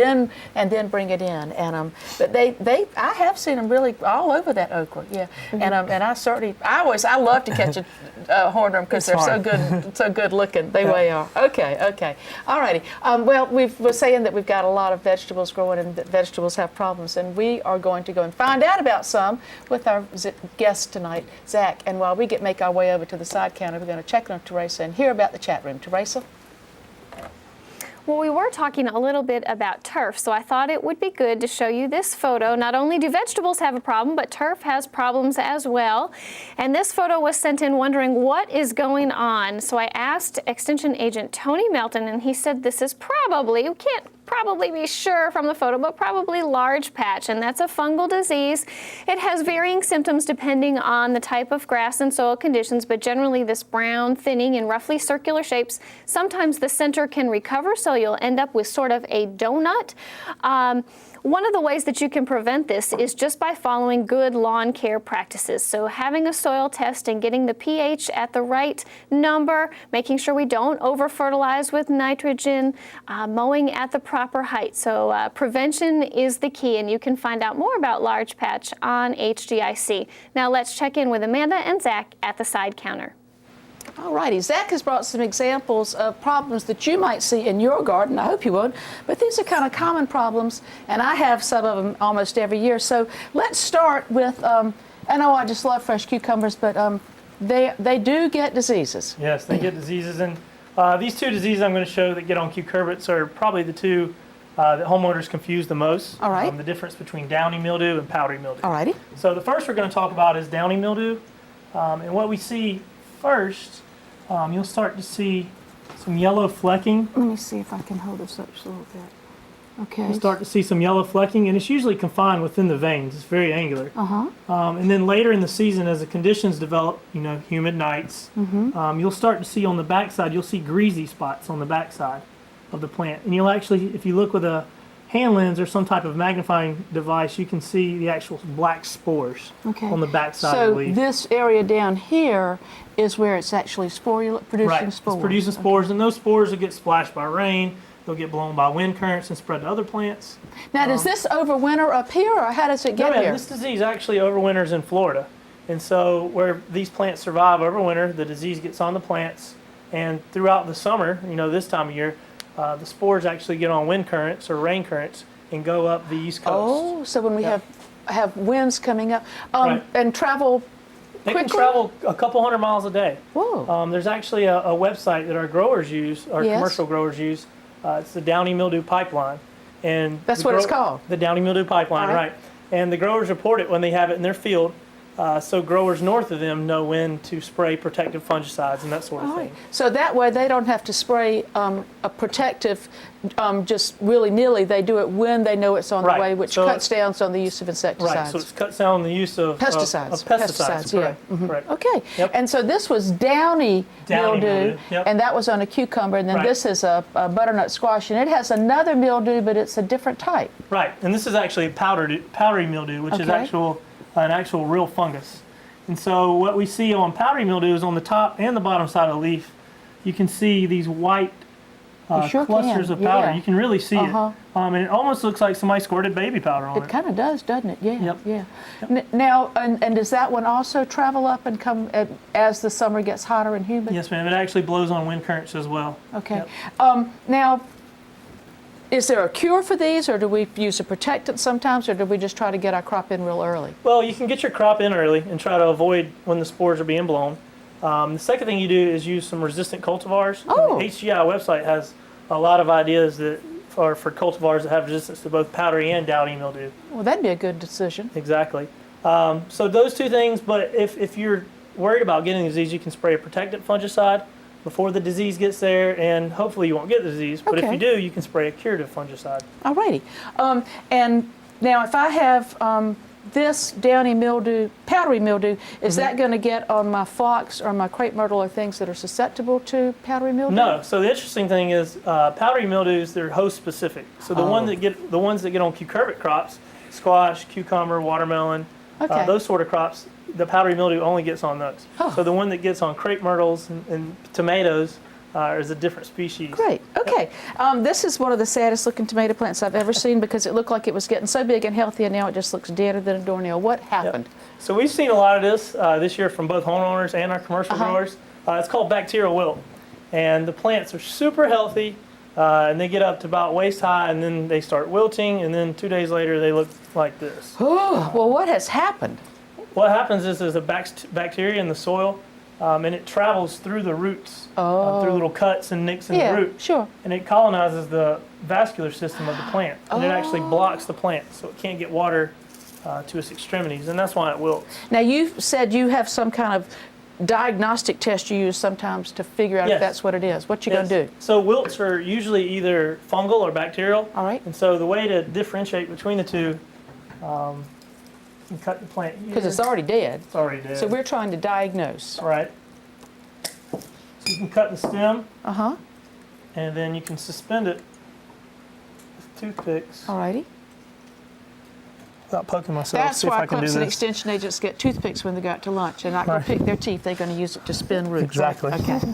Speaker 2: then bring it in. And but I have seen them really all over that okra. Yeah. And I love to catch a hornworm because they're so good looking. They really are. Okay. All righty. Well, we're saying that we've got a lot of vegetables growing, and that vegetables have problems, and we are going to go and find out about some with our guest tonight, Zach. And while we make our way over to the side counter, we're going to check on Teresa and hear about the chat room. Teresa?
Speaker 3: Well, we were talking a little bit about turf, so I thought it would be good to show you this photo. Not only do vegetables have a problem, but turf has problems as well. And this photo was sent in wondering what is going on. So I asked Extension Agent Tony Melton, and he said this is probably, we can't probably be sure from the photo, but probably large patch, and that's a fungal disease. It has varying symptoms depending on the type of grass and soil conditions, but generally this brown thinning in roughly circular shapes. Sometimes the center can recover, so you'll end up with sort of a donut. One of the ways that you can prevent this is just by following good lawn care practices. So having a soil test and getting the pH at the right number, making sure we don't over-fertilize with nitrogen, mowing at the proper height. So prevention is the key, and you can find out more about large patch on HGIC. Now let's check in with Amanda and Zach at the side counter.
Speaker 2: All righty. Zach has brought some examples of problems that you might see in your garden. I hope you would. But these are kind of common problems, and I have some of them almost every year. So let's start with, I know I just love fresh cucumbers, but they do get diseases.
Speaker 5: Yes, they get diseases. And these two diseases I'm going to show that get on cucurbits are probably the two that homeowners confuse the most.
Speaker 2: All right.
Speaker 5: The difference between downy mildew and powdery mildew.
Speaker 2: All righty.
Speaker 5: So the first we're going to talk about is downy mildew. And what we see first, you'll start to see some yellow flecking.
Speaker 2: Let me see if I can hold this up just a little bit. Okay.
Speaker 5: You'll start to see some yellow flecking, and it's usually confined within the veins. It's very angular. And then later in the season, as the conditions develop, humid nights, you'll start to see on the backside, you'll see greasy spots on the backside of the plant. And you'll actually, if you look with a hand lens or some type of magnifying device, you can see the actual black spores on the backside of the leaf.
Speaker 2: So this area down here is where it's actually producing spores.
Speaker 5: It's producing spores, and those spores will get splashed by rain. They'll get blown by wind currents and spread to other plants.
Speaker 2: Now, does this overwinter up here, or how does it get here?
Speaker 5: This disease actually overwinters in Florida. And so where these plants survive overwinter, the disease gets on the plants, and throughout the summer, this time of year, the spores actually get on wind currents or rain currents and go up the east coast.
Speaker 2: Oh, so when we have winds coming up and travel
Speaker 5: They can travel a couple hundred miles a day.
Speaker 2: Whoa.
Speaker 5: There's actually a website that our growers use, our commercial growers use. It's the Downy Mildew Pipeline. And
Speaker 2: that's what it's called?
Speaker 5: The Downy Mildew Pipeline, right. And the growers report it when they have it in their field. So growers north of them know when to spray protective fungicides and that sort of thing.
Speaker 2: So that way they don't have to spray a protective just willy-nilly. They do it when they know it's on the way, which cuts down on the use of insecticides.
Speaker 5: Right, so it cuts down on the use of
Speaker 2: pesticides.
Speaker 5: Pesticides, correct. Correct.
Speaker 2: Okay, and so this was downy mildew, and that was on a cucumber, and then this is a butternut squash, and it has another mildew, but it's a different type.
Speaker 5: Right, and this is actually powdery mildew, which is an actual real fungus. And so what we see on powdery mildew is on the top and the bottom side of the leaf, you can see these white clusters of powder. You can really see it. And it almost looks like somebody squirted baby powder on it.
Speaker 2: It kind of does, doesn't it? Yeah. Yep. Now, and does that one also travel up and come as the summer gets hotter and humid?
Speaker 5: Yes, ma'am. It actually blows on wind currents as well.
Speaker 2: Okay. Yep. Now, is there a cure for these, or do we use a protectant sometimes, or do we just try to get our crop in real early?
Speaker 5: Well, you can get your crop in early and try to avoid when the spores are being blown. The second thing you do is use some resistant cultivars.
Speaker 2: Oh.
Speaker 5: The HGI website has a lot of ideas that are for cultivars that have resistance to both powdery and downy mildew.
Speaker 2: Well, that'd be a good decision.
Speaker 5: Exactly. So those two things, but if you're worried about getting the disease, you can spray a protectant fungicide before the disease gets there, and hopefully you won't get the disease. But if you do, you can spray a curative fungicide.
Speaker 2: Alrighty. And now if I have this downy mildew, powdery mildew, is that going to get on my phlox or my crepe myrtle or things that are susceptible to powdery mildew?
Speaker 5: No. So the interesting thing is powdery mildews, they're host specific. So the ones that get on cucurbit crops, squash, cucumber, watermelon,
Speaker 2: Okay.
Speaker 5: Those sort of crops, the powdery mildew only gets on those.
Speaker 2: Oh.
Speaker 5: So the one that gets on crepe myrtles and tomatoes is a different species.
Speaker 2: Great. Okay. This is one of the saddest looking tomato plants I've ever seen because it looked like it was getting so big and healthy, and now it just looks deader than a doornail. What happened?
Speaker 5: Yep. So we've seen a lot of this year from both homeowners and our commercial growers. It's called bacterial wilt, and the plants are super healthy, and they get up to about waist high, and then they start wilting, and then 2 days later they look like this.
Speaker 2: Oh, well, what has happened?
Speaker 5: What happens is there's a bacteria in the soil, and it travels through the roots, through little cuts and nicks in the root.
Speaker 2: Sure.
Speaker 5: And it colonizes the vascular system of the plant, and it actually blocks the plant, so it can't get water to its extremities, and that's why it wilts.
Speaker 2: Now, you said you have some kind of diagnostic test you use sometimes to figure out if that's what it is. What you going to do?
Speaker 5: So wilts are usually either fungal or bacterial.
Speaker 2: All right.
Speaker 5: And so the way to differentiate between the two, you cut the plant here.
Speaker 2: Because it's already dead.
Speaker 5: It's already dead.
Speaker 2: So we're trying to diagnose.
Speaker 5: All right. So you can cut the stem.
Speaker 2: Uh-huh.
Speaker 5: And then you can suspend it with toothpicks.
Speaker 2: All righty.
Speaker 5: Without poking myself.
Speaker 2: That's
Speaker 5: see if
Speaker 2: why
Speaker 5: I can do
Speaker 2: Clemson
Speaker 5: this.
Speaker 2: Extension agents get toothpicks when they go out to lunch. They're not going to pick their teeth. They're going to use it to spin roots.
Speaker 5: Exactly.
Speaker 2: Right? Okay.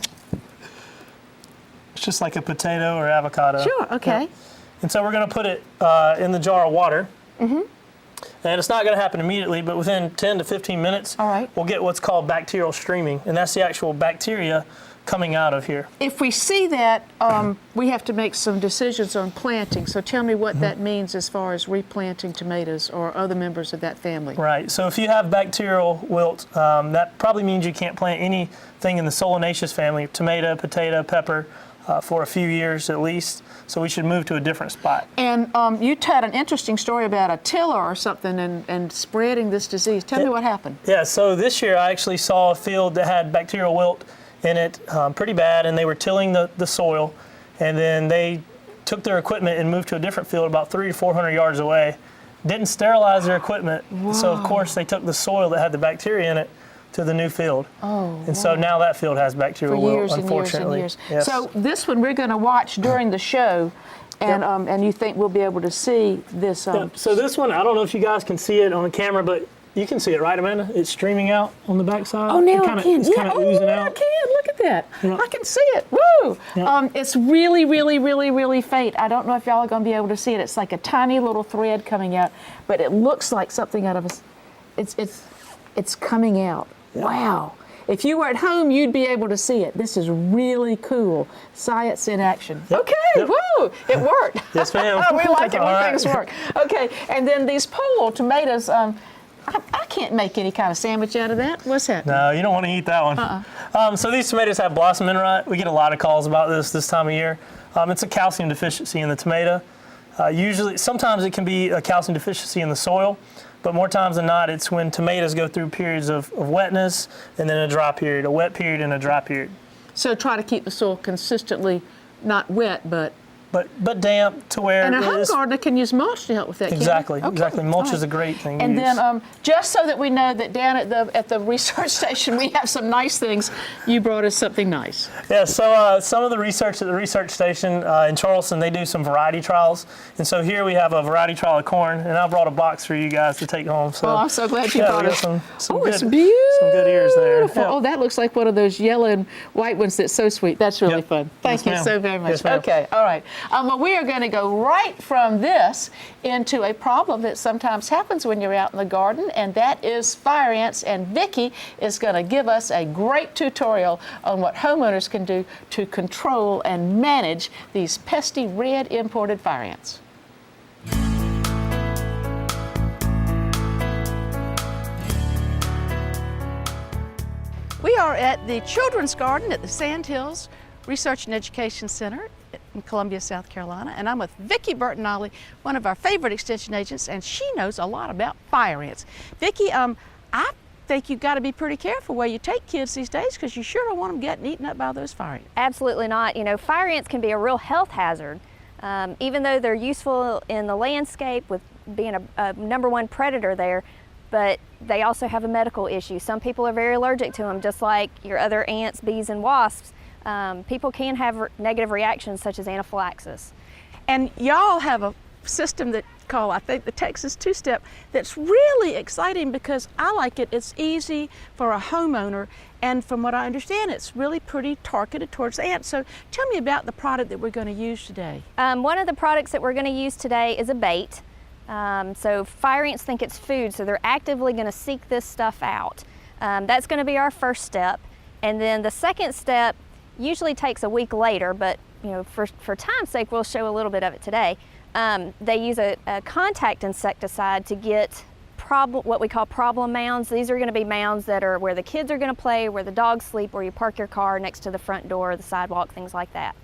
Speaker 5: It's just like a potato or avocado.
Speaker 2: Sure. Okay.
Speaker 5: Yeah. And so we're going to put it in the jar of water. Mm-hmm. And it's not going to happen immediately, but within 10 to 15 minutes, we'll get what's called bacterial streaming, and that's the actual bacteria coming out of here.
Speaker 2: If we see that, we have to make some decisions on planting. So tell me what that means as far as replanting tomatoes or other members of that family.
Speaker 5: Right. So if you have bacterial wilt, that probably means you can't plant anything in the solanaceous family, tomato, potato, pepper, for a few years at least. So we should move to a different spot.
Speaker 2: And you had an interesting story about a tiller or something and spreading this disease. Tell me what happened.
Speaker 5: Yeah, so this year I actually saw a field that had bacterial wilt in it pretty bad, and they were tilling the soil, and then they took their equipment and moved to a different field about 300 to 400 yards away. Didn't sterilize their equipment, so of course they took the soil that had the bacteria in it to the new field. And so now that field has bacterial wilt, unfortunately.
Speaker 2: Years and years.
Speaker 5: Yes.
Speaker 2: So this one we're going to watch during the show, and and you think we'll be able to see this?
Speaker 5: So this one, I don't know if you guys can see it on the camera, but you can see it, right, Amanda? It's streaming out on the backside.
Speaker 2: Oh, now I can.
Speaker 5: It's kind of oozing out.
Speaker 2: I can. Look at that.
Speaker 5: Yeah.
Speaker 2: I can see it. Woo!
Speaker 5: Yeah.
Speaker 2: It's really, really, really, really faint. I don't know if y'all are going to be able to see it. It's like a tiny little thread coming out, but it looks like something out of a. It's coming out. Yeah. Wow. If you were at home, you'd be able to see it. This is really cool. Science in action.
Speaker 5: Yep.
Speaker 2: Okay,
Speaker 5: Yep.
Speaker 2: woo, it worked.
Speaker 5: Yes, ma'am.
Speaker 2: We like it when
Speaker 5: All
Speaker 2: things
Speaker 5: right.
Speaker 2: work. Okay, and then these pole tomatoes, I can't make any kind of sandwich out of that. What's that?
Speaker 5: No, you don't want to eat that one. So these tomatoes have blossom end rot. We get a lot of calls about this time of year. It's a calcium deficiency in the tomato. Sometimes it can be a calcium deficiency in the soil, but more times than not, it's when tomatoes go through periods of wetness and then a dry period, a wet period and a dry period.
Speaker 2: So try to keep the soil consistently not wet, but
Speaker 5: damp to where
Speaker 2: and a home gardener can use mulch to help with that.
Speaker 5: Exactly,
Speaker 2: can't they?
Speaker 5: exactly. Mulch is a great thing.
Speaker 2: And
Speaker 5: to use.
Speaker 2: then, just so that we know that down at the research station we have some nice things, you brought us something nice.
Speaker 5: Yeah. So some of the research at the research station in Charleston, they do some variety trials, and so here we have a variety trial of corn, and I brought a box for you guys to take home. So
Speaker 2: I'm so glad you brought
Speaker 5: it.
Speaker 2: it.
Speaker 5: Some
Speaker 2: it's
Speaker 5: good,
Speaker 2: beautiful.
Speaker 5: some good ears there. Yep.
Speaker 2: Oh, that looks like one of those yellow and white ones that's so sweet. That's really fun. Thank you so very much.
Speaker 5: Yes, ma'am.
Speaker 2: Okay, all right. Well, we are going to go right from this into a problem that sometimes happens when you're out in the garden, and that is fire ants. And Vicki is going to give us a great tutorial on what homeowners can do to control and manage these pesky red imported fire ants. We are at the Children's Garden at the Sandhills Research and Education Center in Columbia, South Carolina, and I'm with Vicki Burton-Ollie, one of our favorite extension agents, and she knows a lot about fire ants. Vicki, I think you've got to be pretty careful where you take kids these days, because you sure don't want them getting eaten up by those fire ants.
Speaker 4: Absolutely not. You know, fire ants can be a real health hazard. Even though they're useful in the landscape with being a #1 predator there, but they also have a medical issue. Some people are very allergic to them, just like your other ants, bees, and wasps. People can have negative reactions such as anaphylaxis.
Speaker 2: And y'all have a system that called, I think, the Texas two-step, that's really exciting because I like it. It's easy for a homeowner, and from what I understand, it's really pretty targeted towards ants. So tell me about the product that we're going to use today.
Speaker 4: One of the products that we're going to use today is a bait. So fire ants think it's food, so they're actively going to seek this stuff out. That's going to be our first step. And then the second step usually takes a week later, but for time's sake, we'll show a little bit of it today. They use a contact insecticide to get what we call problem mounds. These are going to be mounds that are where the kids are going to play, where the dogs sleep, where you park your car next to the front door, the sidewalk, things like that.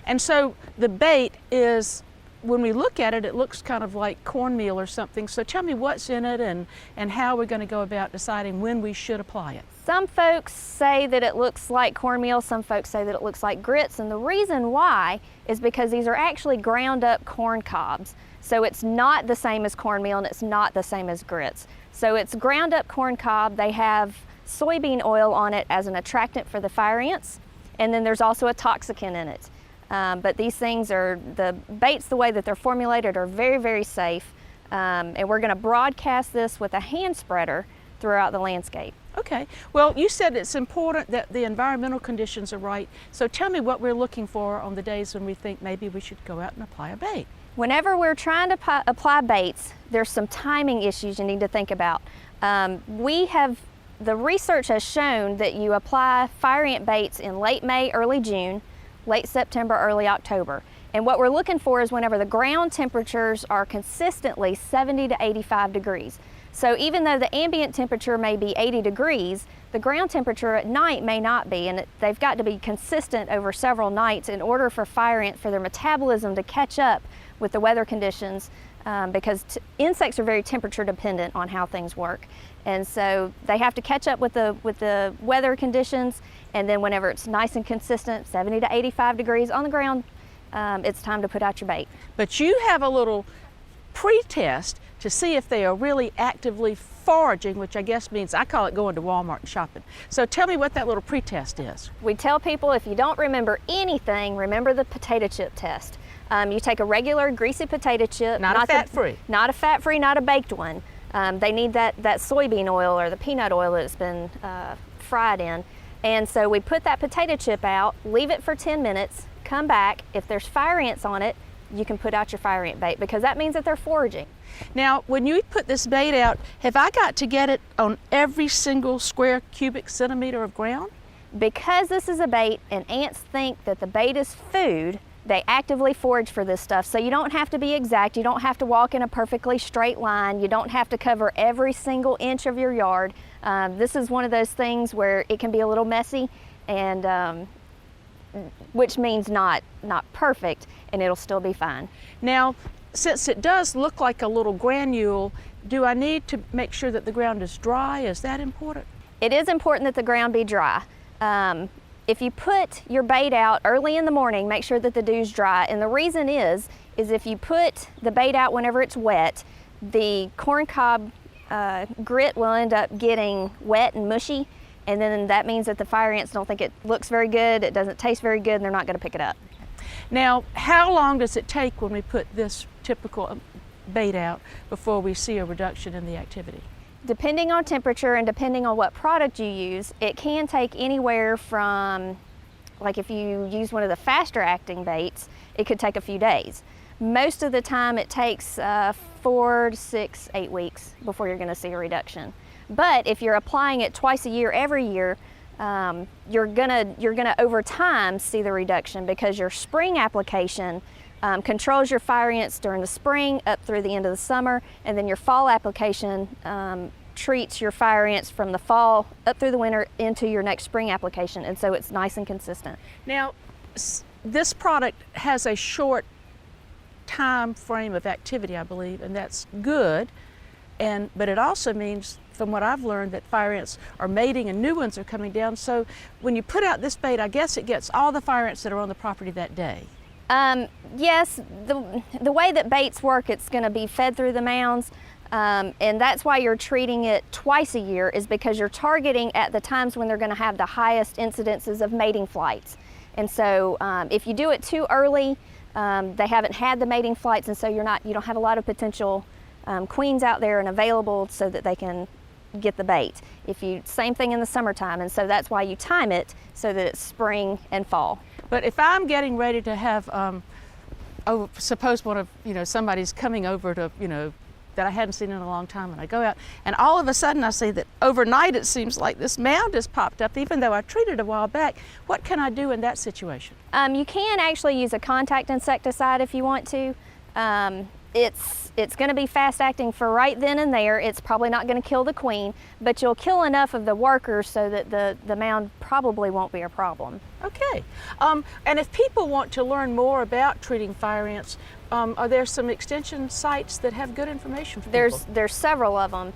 Speaker 2: And so the bait is, when we look at it, it looks kind of like cornmeal or something. So tell me what's in it and how we're going to go about deciding when we should apply it.
Speaker 4: Some folks say that it looks like cornmeal, some folks say that it looks like grits, and the reason why is because these are actually ground up corn cobs. So it's not the same as cornmeal and it's not the same as grits. So it's ground up corn cob. They have soybean oil on it as an attractant for the fire ants, and then there's also a toxicant in it. But these things the baits, the way that they're formulated, are very, very safe. And we're going to broadcast this with a hand spreader throughout the landscape.
Speaker 2: Okay. Well, you said it's important that the environmental conditions are right. So tell me what we're looking for on the days when we think maybe we should go out and apply a bait.
Speaker 4: Whenever we're trying to apply baits, there's some timing issues you need to think about. The research has shown that you apply fire ant baits in late May, early June, late September, early October. And what we're looking for is whenever the ground temperatures are consistently 70 to 85 degrees. So even though the ambient temperature may be 80 degrees, the ground temperature at night may not be, and they've got to be consistent over several nights in order for fire ants, for their metabolism to catch up with the weather conditions, because insects are very temperature dependent on how things work. And so they have to catch up with the weather conditions, and then whenever it's nice and consistent, 70 to 85 degrees on the ground, it's time to put out your bait.
Speaker 2: But you have a little pre-test to see if they are really actively foraging, which I guess means, I call it going to Walmart and shopping. So tell me what that little pre-test is.
Speaker 4: We tell people, if you don't remember anything, remember the potato chip test. You take a regular greasy potato chip.
Speaker 2: Not a fat-free.
Speaker 4: Not a fat-free, not a baked one. They need that soybean oil or the peanut oil that's been fried in. And so we put that potato chip out, leave it for 10 minutes, come back. If there's fire ants on it, you can put out your fire ant bait, because that means that they're foraging.
Speaker 2: Now, when you put this bait out, have I got to get it on every single square cubic centimeter of ground?
Speaker 4: Because this is a bait and ants think that the bait is food, they actively forage for this stuff. So you don't have to be exact. You don't have to walk in a perfectly straight line. You don't have to cover every single inch of your yard. This is one of those things where it can be a little messy, and which means not perfect, and it'll still be fine.
Speaker 2: Now, since it does look like a little granule, do I need to make sure that the ground is dry? Is that important?
Speaker 4: It is important that the ground be dry. If you put your bait out early in the morning, make sure that the dew's dry. And the reason is if you put the bait out whenever it's wet, the corn cob grit will end up getting wet and mushy, and then that means that the fire ants don't think it looks very good, it doesn't taste very good, and they're not going to pick it up.
Speaker 2: Now, how long does it take when we put this typical bait out before we see a reduction in the activity?
Speaker 4: Depending on temperature and depending on what product you use, it can take anywhere from, like if you use one of the faster acting baits, it could take a few days. Most of the time it takes 4 to 6, 8 weeks before you're going to see a reduction. But if you're applying it twice a year, every year, you're gonna over time see the reduction, because your spring application controls your fire ants during the spring up through the end of the summer, and then your fall application treats your fire ants from the fall up through the winter into your next spring application, and so it's nice and consistent.
Speaker 2: Now, this product has a short time frame of activity, I believe, and that's good, but it also means, from what I've learned, that fire ants are mating and new ones are coming down. So when you put out this bait, I guess it gets all the fire ants that are on the property that day.
Speaker 4: Yes, the way that baits work, it's going to be fed through the mounds, and that's why you're treating it twice a year, is because you're targeting at the times when they're going to have the highest incidences of mating flights. And so if you do it too early, They haven't had the mating flights, and so you don't have a lot of potential queens out there and available so that they can get the bait. Same thing in the summertime, and so that's why you time it so that it's spring and fall.
Speaker 2: But if I'm getting ready to have, suppose somebody's coming over to, that I hadn't seen in a long time, and I go out, and all of a sudden I see that overnight it seems like this mound has popped up, even though I treated a while back. What can I do in that situation?
Speaker 4: You can actually use a contact insecticide if you want to. It's going to be fast acting for right then and there. It's probably not going to kill the queen, but you'll kill enough of the workers so that the mound probably won't be a problem.
Speaker 2: Okay. And if people want to learn more about treating fire ants, are there some extension sites that have good information for people?
Speaker 4: There's several of them.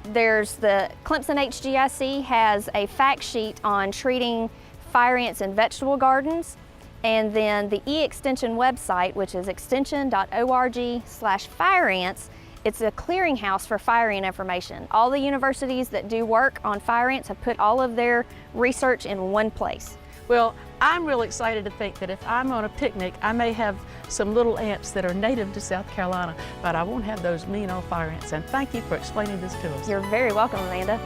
Speaker 4: There's the Clemson HGIC has a fact sheet on treating fire ants in vegetable gardens. And then the e-extension website, which is extension.org/fire ants, it's a clearinghouse for fire ant information. All the universities that do work on fire ants have put all of their research in one place.
Speaker 2: Well, I'm really excited to think that if I'm on a picnic, I may have some little ants that are native to South Carolina, but I won't have those mean old fire ants. And thank you for explaining this to us.
Speaker 4: You're very welcome, Amanda.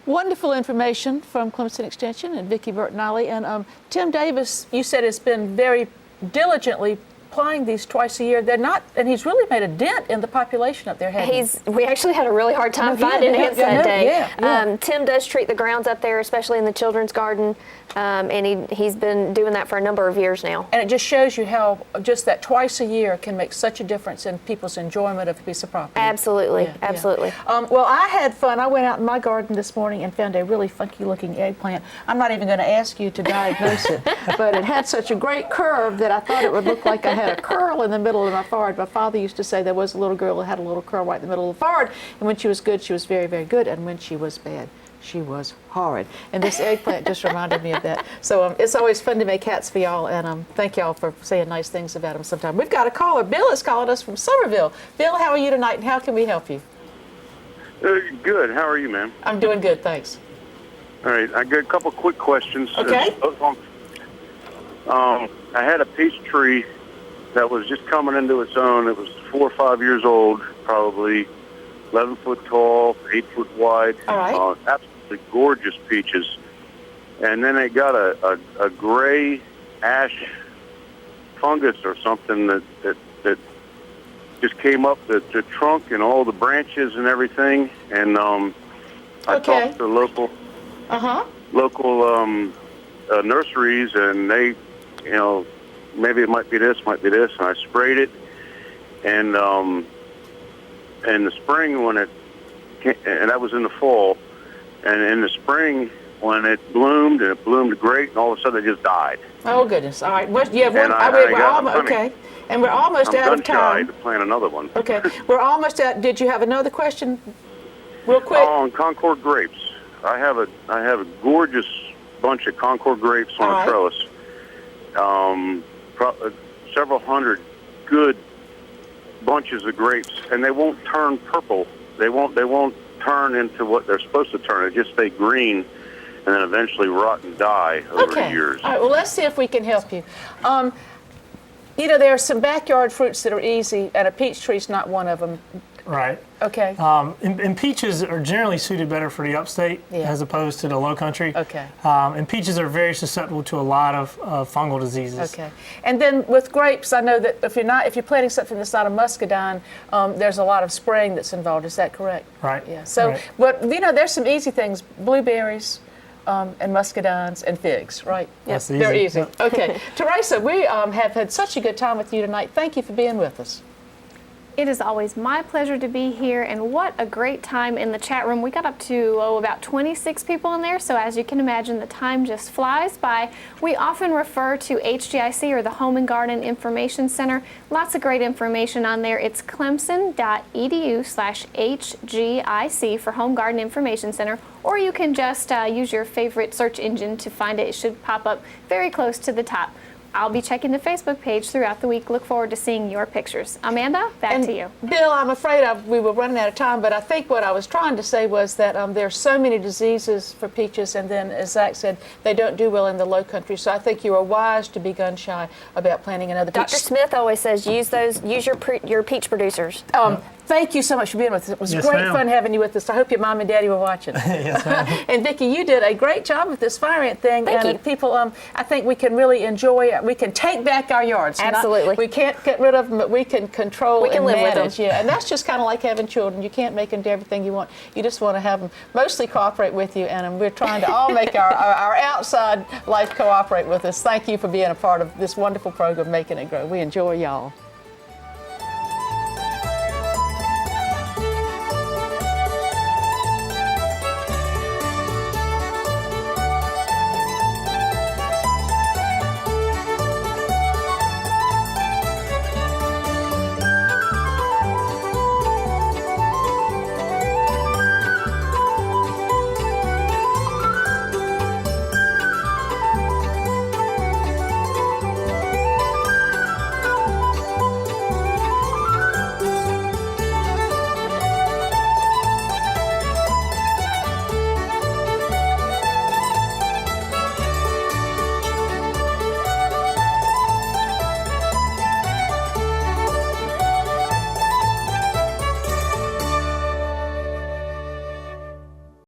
Speaker 2: Wonderful information from Clemson Extension and Vicki Burton-Ollie. And Tim Davis, you said, has been very diligently applying these twice a year. They're not, and he's really made a dent in the population up there, hasn't he?
Speaker 4: We actually had a really hard time finding ants that day.
Speaker 2: Yeah.
Speaker 4: Tim does treat the grounds up there, especially in the children's garden, and he's been doing that for a number of years now.
Speaker 2: And it just shows you how just that twice a year can make such a difference in people's enjoyment of a piece of property.
Speaker 4: Absolutely, absolutely.
Speaker 2: Well, I had fun. I went out in my garden this morning and found a really funky-looking eggplant. I'm not even going to ask you to diagnose it, but it had such a great curve that I thought it would look like I had a curl in the middle of my forehead. My father used to say there was a little girl that had a little curl right in the middle of the forehead, and when she was good, she was very, very good, and when she was bad, she was horrid. And this eggplant just reminded me of that. So it's always fun to make hats for y'all, and thank y'all for saying nice things about them sometime. We've got a caller. Bill is calling us from Somerville. Bill, how are you tonight, and how can we help you?
Speaker 8: Good. How are you, ma'am?
Speaker 2: I'm doing good, thanks.
Speaker 8: All right. I got a couple quick questions.
Speaker 2: Okay.
Speaker 8: I had a peach tree that was just coming into its own. It was 4 or 5 years old, probably 11 foot tall, 8 foot wide.
Speaker 2: All right.
Speaker 8: Absolutely gorgeous peaches. And then it got a gray ash fungus or something that just came up the trunk and all the branches and everything. And I talked to local nurseries, and they, maybe it might be this, and I sprayed it. And in the spring when it came, and that was in the fall, and in the spring when it bloomed, and it bloomed great, and all of a sudden it just died.
Speaker 2: Oh, goodness. All right. Well, and we're almost out of time.
Speaker 8: To plant another one.
Speaker 2: Okay. We're almost out. Did you have another question real quick?
Speaker 8: On Concord grapes. I have a gorgeous bunch of Concord grapes on a trellis. Several hundred good bunches of grapes, and they won't turn purple. They won't turn into what they're supposed to turn. They just stay green, and then eventually rot and die over the years.
Speaker 2: All right. Well, let's see if we can help you. There are some backyard fruits that are easy, and a peach tree is not one of them.
Speaker 5: Right.
Speaker 2: Okay.
Speaker 5: And peaches are generally suited better for the upstate as opposed to the low country.
Speaker 2: Okay.
Speaker 5: And peaches are very susceptible to a lot of fungal diseases.
Speaker 2: Okay. And then with grapes, I know that if you're planting something that's not a muscadine, there's a lot of spraying that's involved. Is that correct?
Speaker 5: Right.
Speaker 2: Yeah. So, but there's some easy things: blueberries, and muscadines and figs. Right.
Speaker 5: Yes.
Speaker 2: They're easy.
Speaker 5: Yep.
Speaker 2: Okay. Teresa, we have had such a good time with you tonight. Thank you for being with us.
Speaker 3: It is always my pleasure to be here, and what a great time in the chat room. We got up to about 26 people in there, so as you can imagine, the time just flies by. We often refer to HGIC, or the Home and Garden Information Center. Lots of great information on there. It's clemson.edu/HGIC for Home Garden Information Center, or you can just use your favorite search engine to find it. It should pop up very close to the top. I'll be checking the Facebook page throughout the week. Look forward to seeing your pictures. Amanda, back to you.
Speaker 2: Bill, I'm afraid we were running out of time, but I think what I was trying to say was that there are so many diseases for peaches, and then, as Zach said, they don't do well in the low country. So I think you are wise to be gun shy about planting another peach.
Speaker 4: Dr. Smith always says use your peach producers.
Speaker 2: Thank you so much for being with us. It was
Speaker 5: Yes,
Speaker 2: great
Speaker 5: ma'am.
Speaker 2: fun having you with us. I hope your mom and daddy were watching.
Speaker 5: Yes, ma'am.
Speaker 2: And Vicki, you did a great job with this fire ant thing.
Speaker 4: Thank
Speaker 2: and
Speaker 4: you.
Speaker 2: people, I think we can really enjoy it. We can take back our yards.
Speaker 4: Absolutely.
Speaker 2: We can't get rid of them, but we can control
Speaker 4: We can
Speaker 2: and
Speaker 4: live with
Speaker 2: manage.
Speaker 4: them.
Speaker 2: Yeah, and that's just kind of like having children. You can't make them do everything you want. You just want to have them mostly cooperate with you, and we're trying to all make our outside life cooperate with us. Thank you for being a part of this wonderful program, Making It Grow. We enjoy y'all.